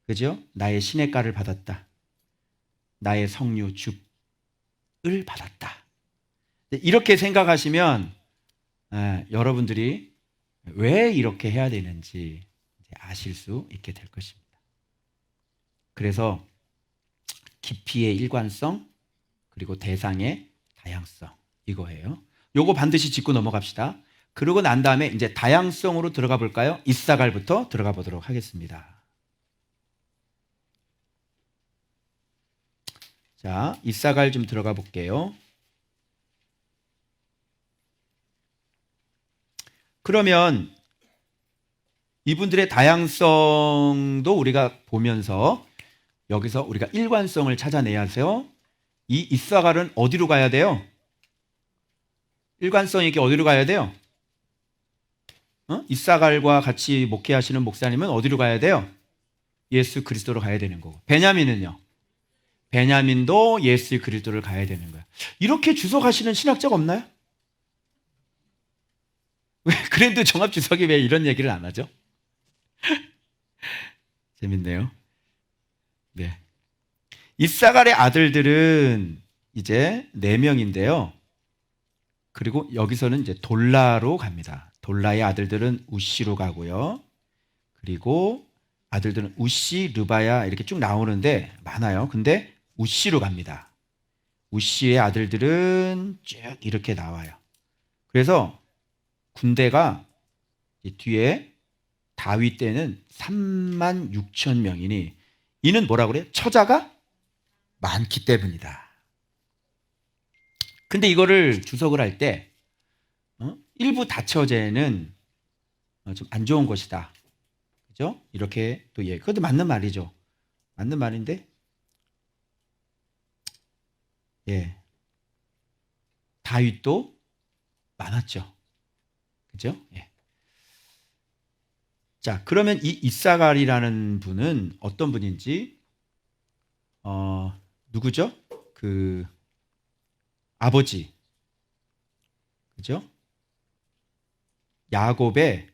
그죠? 나의 시냇가를 받았다. 나의 성류 죽을 받았다. 이렇게 생각하시면 여러분들이 왜 이렇게 해야 되는지 아실 수 있게 될 것입니다. 그래서 깊이의 일관성 그리고 대상의 다양성 이거예요. 요거 반드시 짚고 넘어갑시다. 그러고 난 다음에 이제 다양성으로 들어가 볼까요? 이사갈부터 들어가 보도록 하겠습니다. 자, 이사갈 좀 들어가 볼게요. 그러면 이분들의 다양성도 우리가 보면서 여기서 우리가 일관성을 찾아내야 하세요. 이 이사갈은 어디로 가야 돼요? 일관성 있게 어디로 가야 돼요? 이사갈과 같이 목회하시는 목사님은 어디로 가야 돼요? 예수 그리스도로 가야 되는 거고. 베냐민은요? 베냐민도 예수 그리스도를 가야 되는 거야. 이렇게 주석하시는 신학자가 없나요? 왜 그랜드 종합 주석이 왜 이런 얘기를 안 하죠? 재밌네요. 네. 이사갈의 아들들은 이제 4명인데요. 그리고 여기서는 이제 돌라로 갑니다. 돌라의 아들들은 우시로 가고요. 그리고 아들들은 우시, 르바야 이렇게 쭉 나오는데 많아요. 근데 우시로 갑니다. 우시의 아들들은 쭉 이렇게 나와요. 그래서 군대가 뒤에 다윗 때는 3만 6천 명이니 이는 뭐라 그래요? 처자가 많기 때문이다. 근데 이거를 주석을 할 때 일부 다처제는 좀 안 좋은 것이다. 그죠? 이렇게 또 그것도 맞는 말이죠. 맞는 말인데 다윗도 많았죠. 그죠? 예. 자, 그러면 이 이사갈이라는 분은 어떤 분인지, 누구죠? 그 아버지, 그죠? 야곱의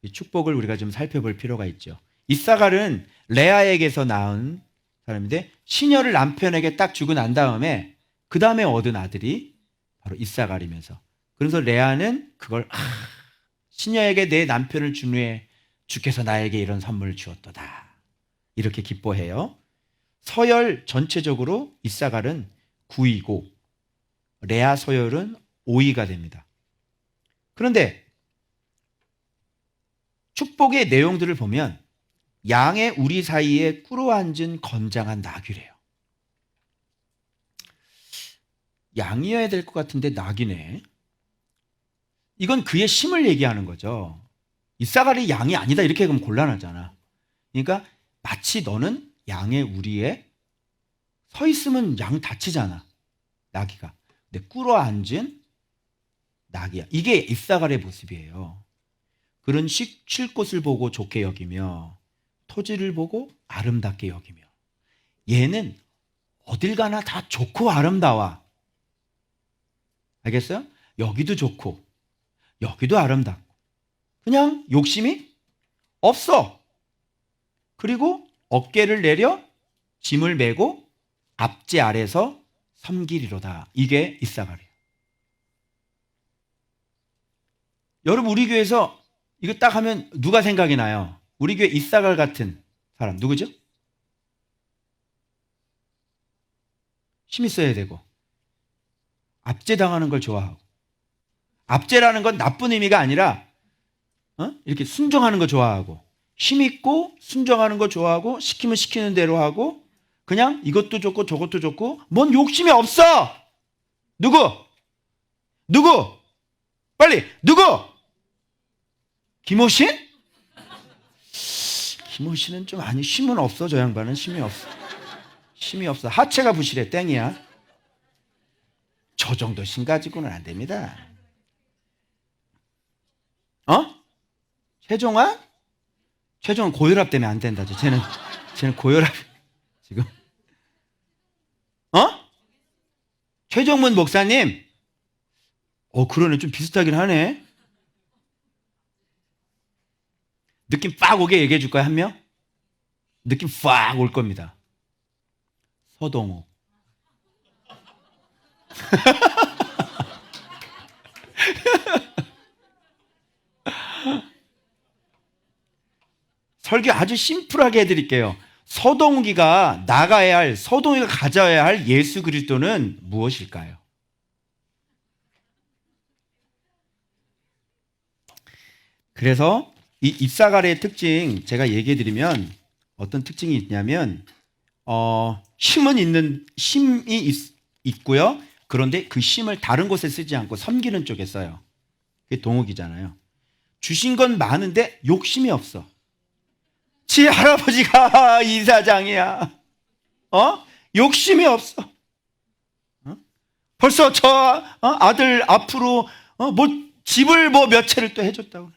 이 축복을 우리가 좀 살펴볼 필요가 있죠. 이사갈은 레아에게서 낳은 사람인데, 시녀를 남편에게 딱 주고 난 다음에 그 다음에 얻은 아들이 바로 이사갈이면서, 그래서 레아는 그걸 시녀에게 내 남편을 준 후에 주께서 나에게 이런 선물을 주었도다, 이렇게 기뻐해요. 서열 전체적으로 이사갈은 9위고 레아 서열은 5위가 됩니다. 그런데 축복의 내용들을 보면 양의 우리 사이에 꿇어앉은 건장한 나귀래요. 양이어야 될 것 같은데 나귀네. 이건 그의 심을 얘기하는 거죠. 이사갈이 양이 아니다 이렇게 그럼 곤란하잖아. 그러니까 마치 너는 양의 우리에 서 있으면 양 다치잖아, 나귀가. 근데 꿇어앉은 나귀야. 이게 이사갈의 모습이에요. 그런 쉴 곳을 보고 좋게 여기며 토지를 보고 아름답게 여기며, 얘는 어딜 가나 다 좋고 아름다워. 알겠어요? 여기도 좋고 여기도 아름답고 그냥 욕심이 없어. 그리고 어깨를 내려 짐을 메고 앞제 아래서 섬기리로다. 이게 이사갈이에요. 여러분, 우리 교회에서 이거 딱 하면 누가 생각이 나요? 우리 교회 이사갈 같은 사람 누구죠? 힘 있어야 되고 압제 당하는 걸 좋아하고, 압제라는 건 나쁜 의미가 아니라 이렇게 순종하는 거 좋아하고, 힘 있고 순종하는 거 좋아하고, 시키면 시키는 대로 하고, 그냥 이것도 좋고 저것도 좋고, 뭔 욕심이 없어. 누구? 빨리 누구? 김호신? 김호신은 좀 아니, 힘은 없어. 저 양반은 힘이 없어. 하체가 부실해. 땡이야. 저 정도 힘 가지고는 안 됩니다. 최종환 고혈압 때문에 안 된다. 쟤는 고혈압 지금. 최정문 목사님. 그러네. 좀 비슷하긴 하네. 느낌 빡 오게 얘기해 줄까요? 한 명? 느낌 빡 올 겁니다. 서동호. 설교 아주 심플하게 해드릴게요. 서동기가 가져야 할 예수 그리스도는 무엇일까요? 그래서 이 이사갈의 특징 제가 얘기해 드리면 어떤 특징이 있냐면, 힘이 있고요. 그런데 그 힘을 다른 곳에 쓰지 않고 섬기는 쪽에 써요. 그게 동욱이잖아요. 주신 건 많은데 욕심이 없어. 지 할아버지가 이사장이야. 욕심이 없어. 벌써 저 아들 앞으로 뭐 집을 몇 채를 또 해줬다고.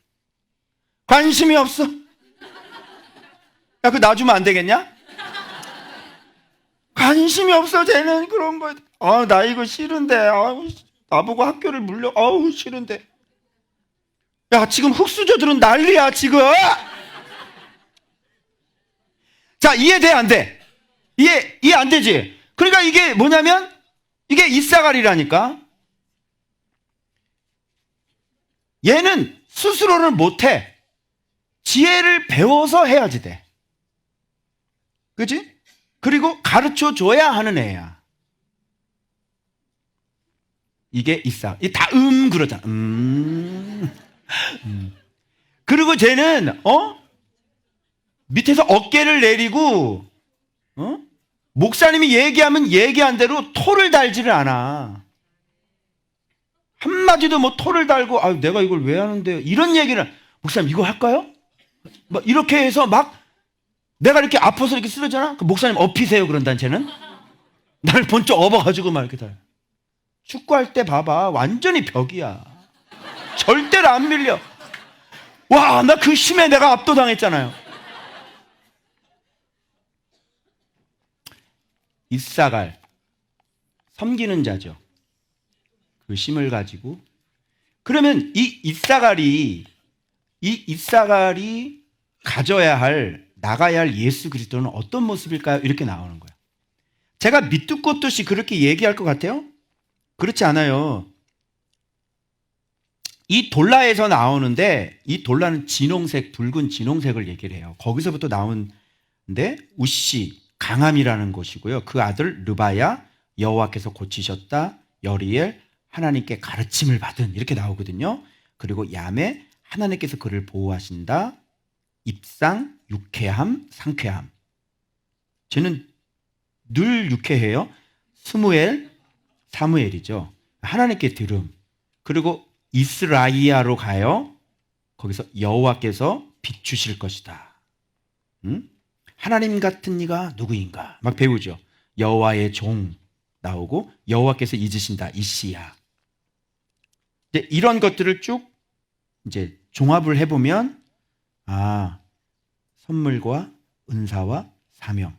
관심이 없어. 야, 그거 놔주면 안 되겠냐? 관심이 없어. 쟤는 그런 거. 나 이거 싫은데. 나보고 학교를 싫은데. 야, 지금 흙수저들은 난리야 지금. 자, 이해돼 안 돼? 이해 안 되지? 그러니까 이게 뭐냐면 이게 이사갈이라니까. 얘는 스스로는 못해. 지혜를 배워서 해야지 돼. 그치? 그리고 가르쳐 줘야 하는 애야. 이게 이사갈. 이 다 그러잖아. 그리고 쟤는 밑에서 어깨를 내리고 목사님이 얘기하면 얘기한 대로 토를 달지를 않아. 한마디도 토를 달고 내가 이걸 왜 하는데 이런 얘기를, 목사님 이거 할까요? 이렇게 해서 내가 이렇게 아파서 이렇게 쓰러잖아. 그 목사님 업히세요. 그런다. 쟤는 나를 번쩍 업어가지고 이렇게 달. 축구할 때 봐봐. 완전히 벽이야. 절대로 안 밀려. 와, 나 그 힘에 내가 압도당했잖아요. 이사갈, 섬기는 자죠. 그 힘을 가지고. 그러면 이 이사갈이 가져야 할, 나가야 할 예수 그리스도는 어떤 모습일까요? 이렇게 나오는 거예요. 제가 밑도 끝도 없이 그렇게 얘기할 것 같아요? 그렇지 않아요. 이 돌라에서 나오는데, 이 돌라는 진홍색, 붉은 진홍색을 얘기를 해요. 거기서부터 나오는데 우시, 강함이라는 것이고요. 그 아들 르바야, 여호와께서 고치셨다, 여리엘, 하나님께 가르침을 받은, 이렇게 나오거든요. 그리고 야매, 하나님께서 그를 보호하신다, 입상, 유쾌함, 상쾌함. 쟤는 늘 유쾌해요. 스무엘, 사무엘이죠. 하나님께 들음. 그리고 이스라이아로 가요. 거기서 여호와께서 비추실 것이다. 하나님 같은 이가 누구인가? 막 배우죠. 여호와의 종 나오고, 여호와께서 잊으신다, 이시야. 이제 이런 것들을 쭉 이제 종합을 해보면, 선물과 은사와 사명,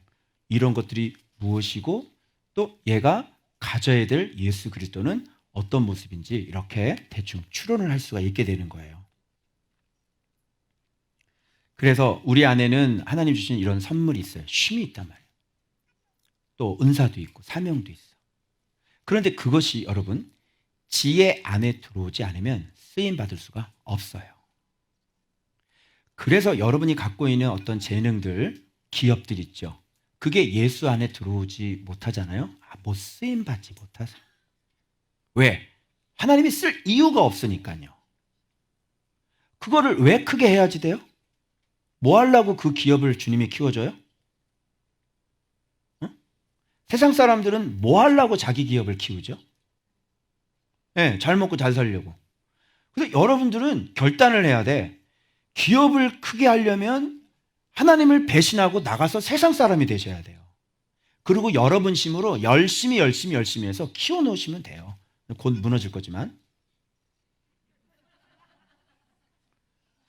이런 것들이 무엇이고, 또 얘가 가져야 될 예수 그리스도는 어떤 모습인지 이렇게 대충 추론을 할 수가 있게 되는 거예요. 그래서 우리 안에는 하나님 주신 이런 선물이 있어요. 쉼이 있단 말이에요. 또 은사도 있고 사명도 있어. 그런데 그것이 여러분 지혜 안에 들어오지 않으면 쓰임 받을 수가 없어요. 그래서 여러분이 갖고 있는 어떤 재능들, 기업들 있죠. 그게 예수 안에 들어오지 못하잖아요. 못 쓰임 받지 못하죠. 왜? 하나님이 쓸 이유가 없으니까요. 그거를 왜 크게 해야지 돼요? 뭐 하려고 그 기업을 주님이 키워줘요? 응? 세상 사람들은 뭐 하려고 자기 기업을 키우죠? 네, 잘 먹고 잘 살려고. 그래서 여러분들은 결단을 해야 돼. 기업을 크게 하려면 하나님을 배신하고 나가서 세상 사람이 되셔야 돼요. 그리고 여러분 힘으로 열심히 해서 키워놓으시면 돼요. 곧 무너질 거지만.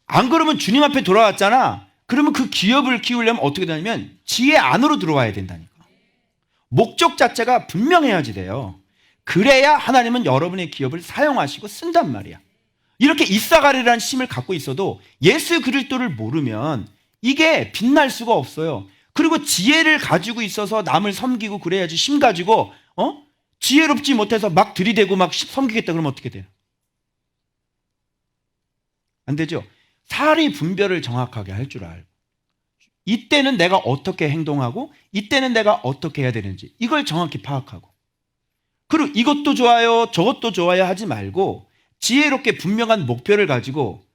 안 그러면 주님 앞에 돌아왔잖아. 그러면 그 기업을 키우려면 어떻게 되냐면 지혜 안으로 들어와야 된다니까. 목적 자체가 분명해야지 돼요. 그래야 하나님은 여러분의 기업을 사용하시고 쓴단 말이야. 이렇게 이사가리라는 힘을 갖고 있어도 예수 그리스도를 모르면 이게 빛날 수가 없어요. 그리고 지혜를 가지고 있어서 남을 섬기고 그래야지, 힘 가지고 지혜롭지 못해서 막 들이대고 막 섬기겠다 그러면 어떻게 돼요? 안 되죠. 사리 분별을 정확하게 할 줄 알고, 이때는 내가 어떻게 행동하고 이때는 내가 어떻게 해야 되는지 이걸 정확히 파악하고, 그리고 이것도 좋아요 저것도 좋아요 하지 말고 지혜롭게 분명한 목표를 가지고,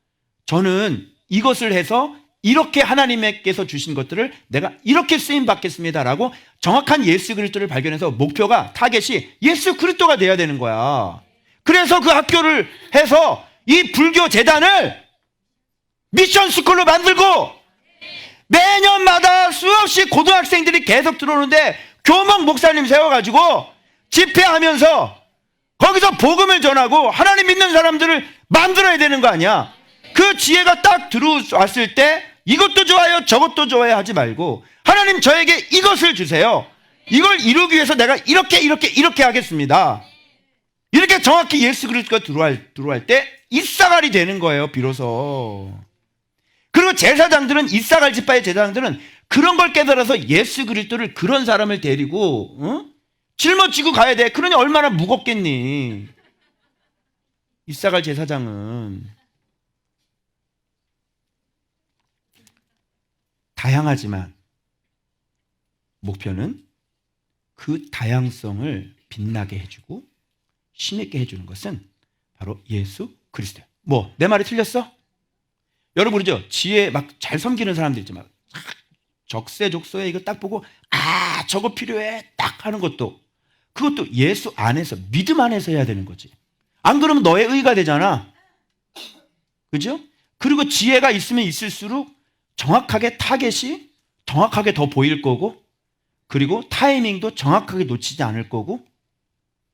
저는 이것을 해서 이렇게 하나님께서 주신 것들을 내가 이렇게 쓰임 받겠습니다라고 정확한 예수 그리스도를 발견해서 목표가, 타겟이 예수 그리스도가 돼야 되는 거야. 그래서 그 학교를 해서 이 불교 재단을 미션 스쿨로 만들고 매년마다 수없이 고등학생들이 계속 들어오는데 교목 목사님 세워가지고 집회하면서 거기서 복음을 전하고 하나님 믿는 사람들을 만들어야 되는 거 아니야. 그 지혜가 딱 들어왔을 때 이것도 좋아요 저것도 좋아요 하지 말고, 하나님 저에게 이것을 주세요. 이걸 이루기 위해서 내가 이렇게 하겠습니다. 이렇게 정확히 예수 그리스도가 들어갈 때 이사갈이 되는 거예요, 비로소. 그리고 제사장들은, 이사갈 지파의 제사장들은 그런 걸 깨달아서 예수 그리스도를, 그런 사람을 데리고 짊어지고 가야 돼. 그러니 얼마나 무겁겠니. 이사갈 제사장은 다양하지만 목표는 그 다양성을 빛나게 해주고 힘있게 해주는 것은 바로 예수 그리스도예요. 뭐 내 말이 틀렸어? 여러분 그러죠? 지혜 막 잘 섬기는 사람들 있죠. 막 적세족소에 이거 딱 보고 저거 필요해 딱 하는 것도, 그것도 예수 안에서, 믿음 안에서 해야 되는 거지. 안 그러면 너의 의가 되잖아. 그죠? 그리고 지혜가 있으면 있을수록 정확하게 타겟이 정확하게 더 보일 거고, 그리고 타이밍도 정확하게 놓치지 않을 거고,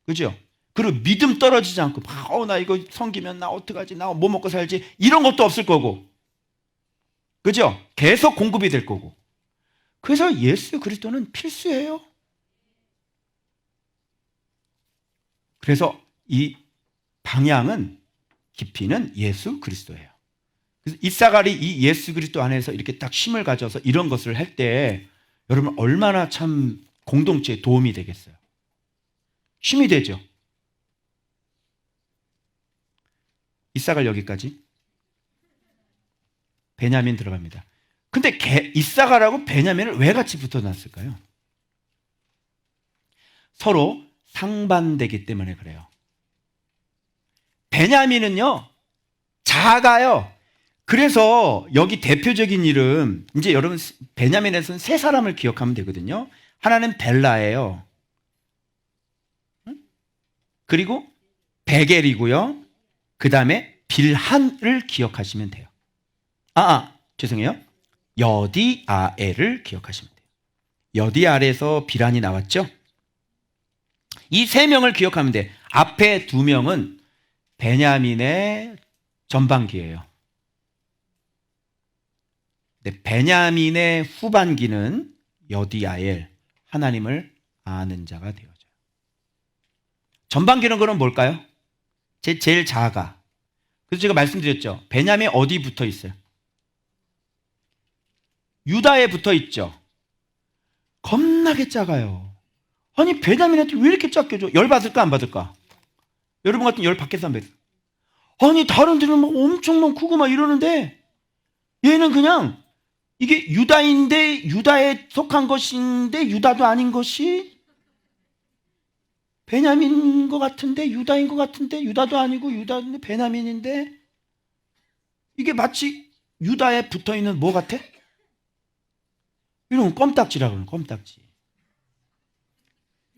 그죠? 그리고 믿음 떨어지지 않고 나 이거 섬기면 나 어떡하지, 나 뭐 먹고 살지, 이런 것도 없을 거고, 그죠? 계속 공급이 될 거고. 그래서 예수 그리스도는 필수예요. 그래서 이 방향은, 깊이는 예수 그리스도예요. 그래서 이사갈이 이 예수 그리스도 안에서 이렇게 딱 힘을 가져서 이런 것을 할 때 여러분 얼마나 참 공동체에 도움이 되겠어요. 힘이 되죠. 이사갈 여기까지. 베냐민 들어갑니다. 근데 이사갈하고 베냐민을 왜 같이 붙어놨을까요? 서로 상반되기 때문에 그래요. 베냐민은요, 작아요. 그래서 여기 대표적인 이름, 이제 여러분 베냐민에서는 세 사람을 기억하면 되거든요. 하나는 벨라예요. 그리고 베겔이고요. 그 다음에 빌한을 기억하시면 돼요. 죄송해요. 여디아엘을 기억하시면 돼요. 여디아엘에서 빌한이 나왔죠. 이 세 명을 기억하면 돼. 앞에 두 명은 베냐민의 전반기예요. 베냐민의 후반기는 여디아엘, 하나님을 아는 자가 되어져요. 전반기는 그럼 뭘까요? 제일 작아. 그래서 제가 말씀드렸죠. 베냐민 어디 붙어 있어요? 유다에 붙어 있죠. 겁나게 작아요. 아니 베냐민한테 왜 이렇게 작게 줘? 열 받을까 안 받을까? 여러분 같은 열 받겠어 안 받겠어? 아니 다른 데는 막 엄청 크고 막 이러는데 얘는 그냥 이게 유다인데 유다에 속한 것인데 유다도 아닌 것이 베냐민인 것 같은데 유다인 것 같은데 유다도 아니고 유다인데 베냐민인데, 이게 마치 유다에 붙어있는 뭐 같아? 이런 껌딱지라고 하는 껌딱지.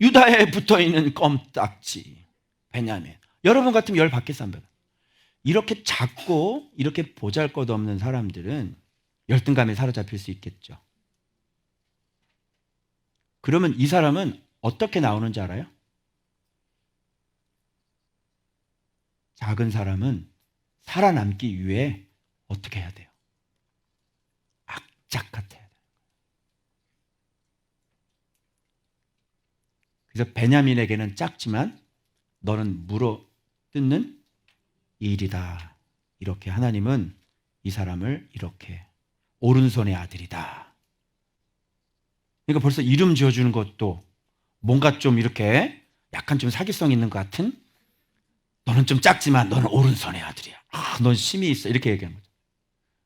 유다에 붙어있는 껌딱지 베냐민. 여러분 같으면 열 받겠어 안 받아? 이렇게 작고 이렇게 보잘것없는 사람들은 열등감에 사로잡힐 수 있겠죠. 그러면 이 사람은 어떻게 나오는지 알아요? 작은 사람은 살아남기 위해 어떻게 해야 돼요? 악착 같아야 돼요. 그래서 베냐민에게는 작지만 너는 물어 뜯는 일이다. 이렇게 하나님은 이 사람을 이렇게 오른손의 아들이다. 그러니까 벌써 이름 지어주는 것도 뭔가 좀 이렇게 약간 좀 사기성 있는 것 같은, 너는 좀 작지만 너는 오른손의 아들이야. 넌 힘이 있어. 이렇게 얘기하는 거죠.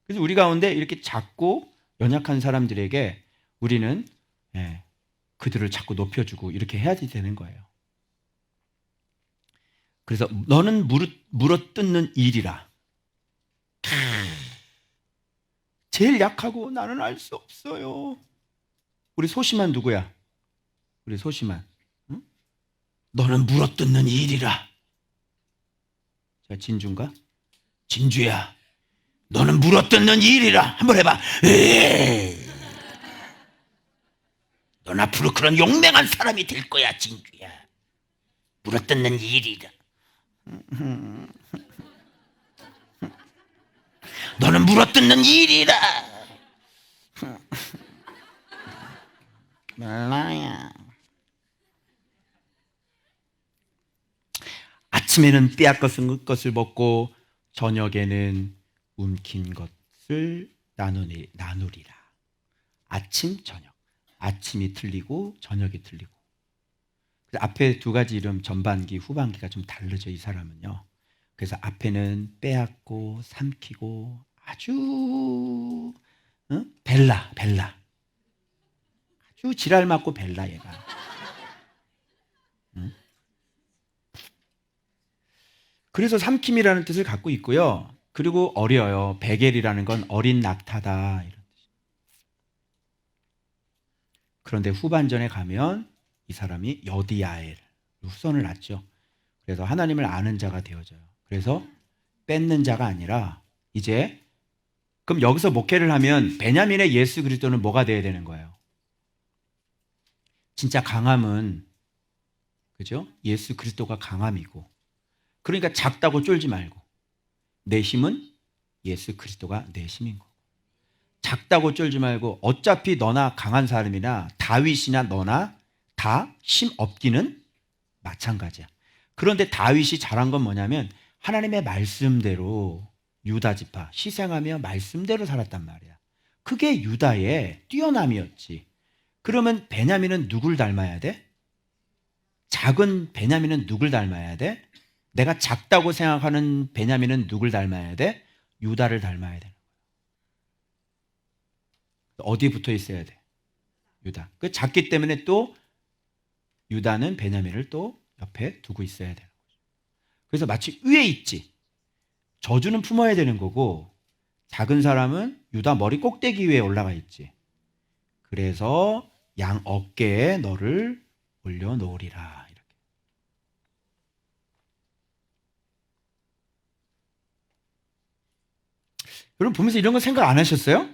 그래서 우리 가운데 이렇게 작고 연약한 사람들에게 우리는 그들을 자꾸 높여주고 이렇게 해야 되는 거예요. 그래서 너는 물어뜯는 일이라. 제일 약하고 나는 알 수 없어요. 우리 소심한 누구야? 우리 소심한. 응? 너는 물어뜯는 일이라. 자, 진주인가? 진주야, 너는 물어뜯는 일이라. 한번 해봐. 넌 앞으로 그런 용맹한 사람이 될 거야, 진주야. 물어뜯는 일이라. 너는 물어뜯는 일이라. 말라야. 아침에는 빼앗긴 것을 먹고 저녁에는 움킨 것을 나누리라. 아침, 저녁. 아침이 틀리고 저녁이 틀리고. 앞에 두 가지 이름 전반기, 후반기가 좀 다르죠, 이 사람은요. 그래서 앞에는 빼앗고 삼키고 아주 벨라. 아주 지랄 맞고 벨라 얘가. 그래서 삼킴이라는 뜻을 갖고 있고요. 그리고 어려요. 베겔이라는 건 어린 낙타다, 이런 뜻. 그런데 후반전에 가면 이 사람이 여디아엘, 후손을 낳죠. 그래서 하나님을 아는 자가 되어져요. 그래서 뺏는 자가 아니라 이제, 그럼 여기서 목회를 하면 베냐민의 예수 그리스도는 뭐가 돼야 되는 거예요? 진짜 강함은 그죠? 예수 그리스도가 강함이고. 그러니까 작다고 쫄지 말고. 내 힘은 예수 그리스도가 내 힘인 거고. 작다고 쫄지 말고 어차피 너나 강한 사람이나 다윗이나 너나 다 힘 없기는 마찬가지야. 그런데 다윗이 잘한 건 뭐냐면 하나님의 말씀대로 유다 지파 희생하며 말씀대로 살았단 말이야. 그게 유다의 뛰어남이었지. 그러면 베냐민은 누굴 닮아야 돼? 작은 베냐민은 누굴 닮아야 돼? 내가 작다고 생각하는 베냐민은 누굴 닮아야 돼? 유다를 닮아야 돼. 어디에 붙어 있어야 돼? 유다. 그 작기 때문에 또 유다는 베냐민을 또 옆에 두고 있어야 되는 거죠. 그래서 마치 위에 있지. 저주는 품어야 되는 거고 작은 사람은 유다 머리 꼭대기 위에 올라가 있지. 그래서 양 어깨에 너를 올려놓으리라. 이렇게. 여러분 보면서 이런 거 생각 안 하셨어요?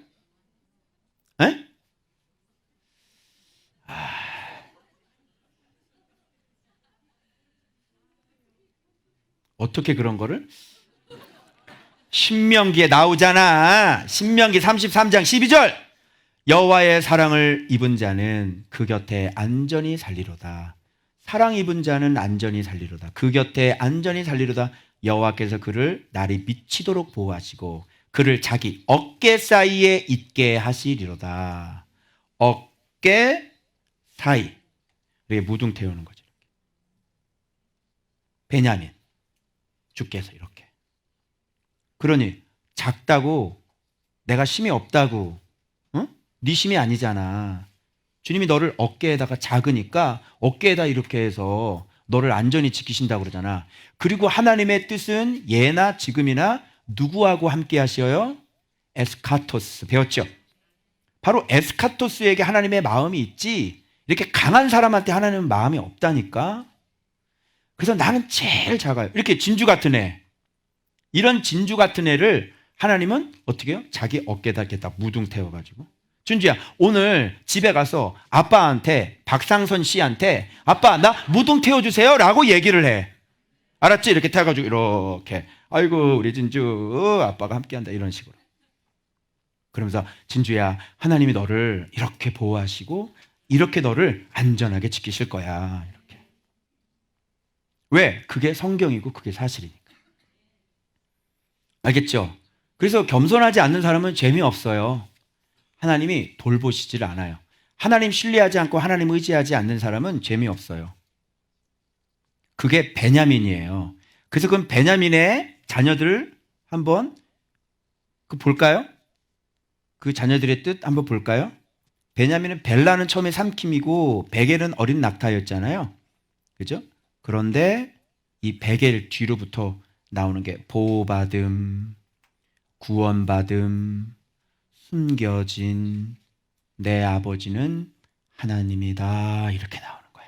에? 어떻게 그런 거를? 신명기에 나오잖아. 신명기 33장 12절. 여호와의 사랑을 입은 자는 그 곁에 안전히 살리로다. 사랑 입은 자는 안전히 살리로다. 그 곁에 안전히 살리로다. 여호와께서 그를 날이 미치도록 보호하시고 그를 자기 어깨 사이에 있게 하시리로다. 어깨 사이. 이렇게 무등 태우는 거죠. 베냐민 주께서 이렇게. 그러니 작다고 내가 힘이 없다고, 응? 네 힘이 아니잖아. 주님이 너를 어깨에다가 작으니까 어깨에다 이렇게 해서 너를 안전히 지키신다고 그러잖아. 그리고 하나님의 뜻은 예나 지금이나 누구하고 함께 하셔요? 에스카토스. 배웠죠? 바로 에스카토스에게 하나님의 마음이 있지 이렇게 강한 사람한테 하나님은 마음이 없다니까. 그래서 나는 제일 작아요. 이렇게 진주 같은 애. 이런 진주 같은 애를 하나님은 어떻게 해요? 자기 어깨에다 이렇게 딱 무등 태워가지고. 준주야, 오늘 집에 가서 아빠한테, 박상선 씨한테 아빠 나 무등 태워주세요 라고 얘기를 해. 알았지? 이렇게 태워가지고 이렇게 아이고 우리 진주 아빠가 함께한다 이런 식으로. 그러면서 진주야 하나님이 너를 이렇게 보호하시고 이렇게 너를 안전하게 지키실 거야. 이렇게. 왜? 그게 성경이고 그게 사실이니까. 알겠죠? 그래서 겸손하지 않는 사람은 재미없어요. 하나님이 돌보시질 않아요. 하나님 신뢰하지 않고 하나님 의지하지 않는 사람은 재미없어요. 그게 베냐민이에요. 그래서 그럼 베냐민의 자녀들 한번 볼까요? 그 자녀들의 뜻 한번 볼까요? 베냐민은 벨라는 처음에 삼킴이고 베겔은 어린 낙타였잖아요. 그죠? 그런데 이 베겔 뒤로부터 나오는 게 보호받음, 구원받음, 숨겨진 내 아버지는 하나님이다 이렇게 나오는 거야.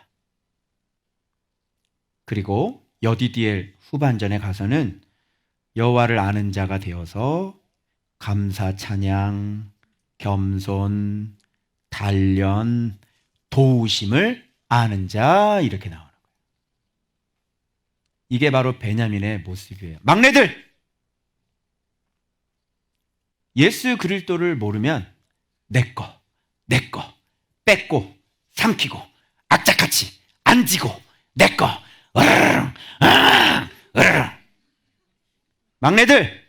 그리고 여디디엘 후반전에 가서는 여호와를 아는 자가 되어서 감사 찬양, 겸손, 단련, 도우심을 아는 자 이렇게 나오는 거예요. 이게 바로 베냐민의 모습이에요. 막내들! 예수 그리스도를 모르면 내 거, 뺏고, 삼키고, 악착같이 앉이고, 내 거, 으르릉, 으르릉. 막내들!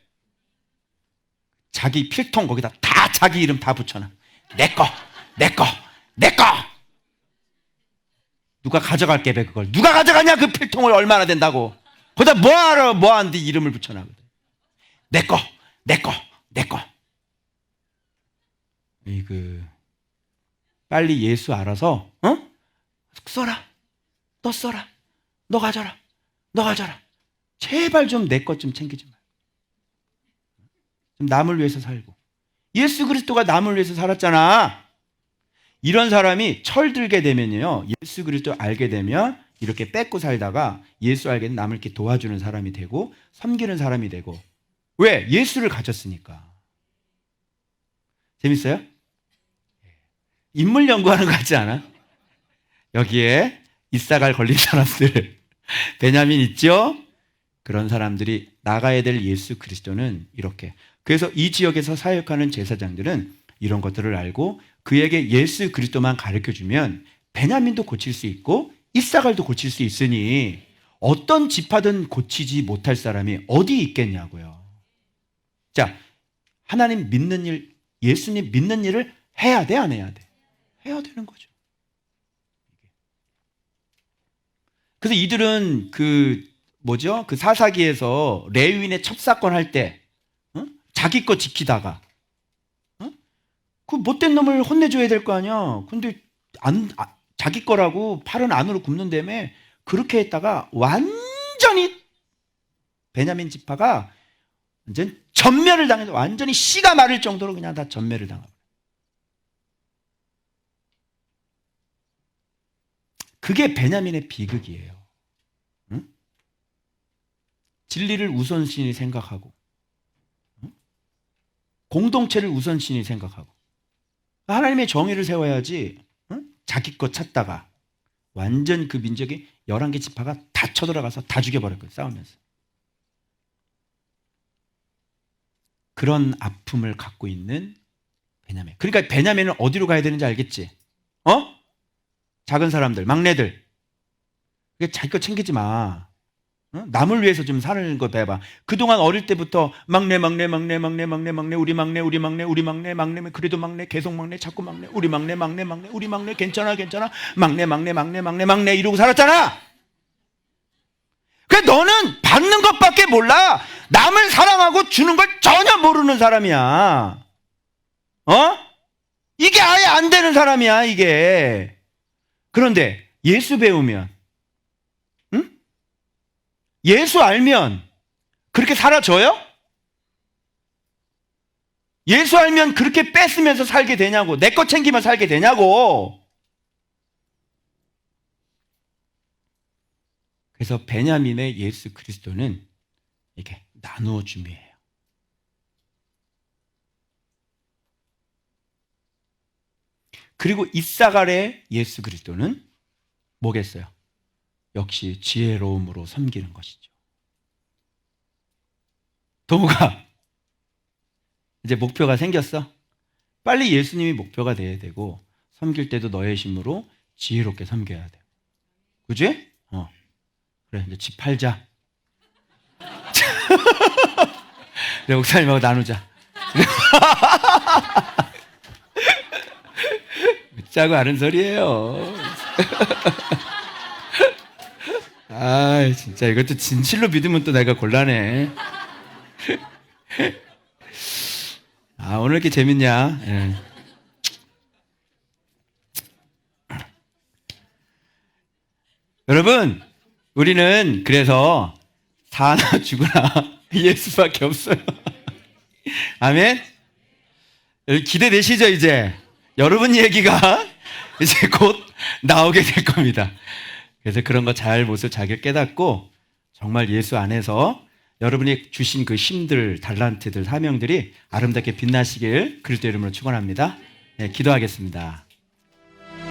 자기 필통 거기다 다 자기 이름 다 붙여놔. 내 거. 누가 가져갈게 배 그걸. 누가 가져가냐 그 필통을 얼마나 된다고. 거기다 뭐하러 뭐하는데 이름을 붙여놔. 내 거. 빨리 예수 알아서 써라. 너 써라. 너 가져라. 제발 좀 내 것 좀 챙기지 마. 좀 남을 위해서 살고. 예수 그리스도가 남을 위해서 살았잖아. 이런 사람이 철들게 되면요, 예수 그리스도 알게 되면 이렇게 뺏고 살다가 예수 알게 되면 남을 이렇게 도와주는 사람이 되고 섬기는 사람이 되고. 왜? 예수를 가졌으니까. 재밌어요? 인물 연구하는 거 같지 않아? 여기에 이사갈 걸린 사람들, 베냐민 있죠? 그런 사람들이 나가야 될 예수 그리스도는 이렇게. 그래서 이 지역에서 사역하는 제사장들은 이런 것들을 알고 그에게 예수 그리스도만 가르쳐주면 베냐민도 고칠 수 있고 이사갈도 고칠 수 있으니 어떤 지파든 고치지 못할 사람이 어디 있겠냐고요. 자, 하나님 믿는 일, 예수님 믿는 일을 해야 돼, 안 해야 돼? 해야 되는 거죠. 그래서 이들은 그 사사기에서 레위인의 첩사건 할 때 자기 거 지키다가 그 못된 놈을 혼내줘야 될 거 아니야. 근데 자기 거라고 팔은 안으로 굽는다며 그렇게 했다가 완전히 베냐민 지파가 완전 전멸을 당해서 완전히 씨가 마를 정도로 그냥 다 전멸을 당하고. 그게 베냐민의 비극이에요. 응? 진리를 우선순위 생각하고 공동체를 우선순위 생각하고 하나님의 정의를 세워야지 자기 것 찾다가 완전 그 민족이 11개 지파가 다 쳐들어가서 다 죽여버렸거든요. 싸우면서. 그런 아픔을 갖고 있는 베냐민. 그러니까 베냐민은 어디로 가야 되는지 알겠지? 작은 사람들, 막내들. 자기 거 챙기지 마. 남을 위해서 좀 사는 거 배봐. 그동안 어릴 때부터 막내, 우리 막내, 그래도 막내, 계속 막내, 자꾸 막내, 우리 막내, 우리 막내, 괜찮아, 막내 이러고 살았잖아. 그래, 너는 받는 것밖에 몰라. 남을 사랑하고 주는 걸 전혀 모르는 사람이야. 이게 아예 안 되는 사람이야, 이게. 그런데 예수 배우면, 예수 알면 그렇게 살아줘요? 예수 알면 그렇게 뺏으면서 살게 되냐고, 내 거 챙기며 살게 되냐고. 그래서 베냐민의 예수 그리스도는 이게 나누어 줌이에요. 그리고 이사갈의 예수 그리스도는 뭐겠어요? 역시 지혜로움으로 섬기는 것이죠. 동우가 이제 목표가 생겼어? 빨리 예수님이 목표가 돼야 되고 섬길 때도 너의 힘으로 지혜롭게 섬겨야 돼. 그지? 그래, 이제 집 팔자. 그래, 목사님하고 나누자. 짜고 하는 소리예요. 아, 진짜 이것도 진실로 믿으면 또 내가 곤란해. 아, 오늘 이렇게 재밌냐? 예. 여러분, 우리는 그래서 사나 죽으나 예수밖에 없어요. 아멘? 기대되시죠, 이제? 여러분 얘기가 이제 곧 나오게 될 겁니다. 그래서 그런 거 잘 모습 잘 깨닫고 정말 예수 안에서 여러분이 주신 그 힘들, 달란트들, 사명들이 아름답게 빛나시길 그리스도 이름으로 축원합니다. 네, 기도하겠습니다.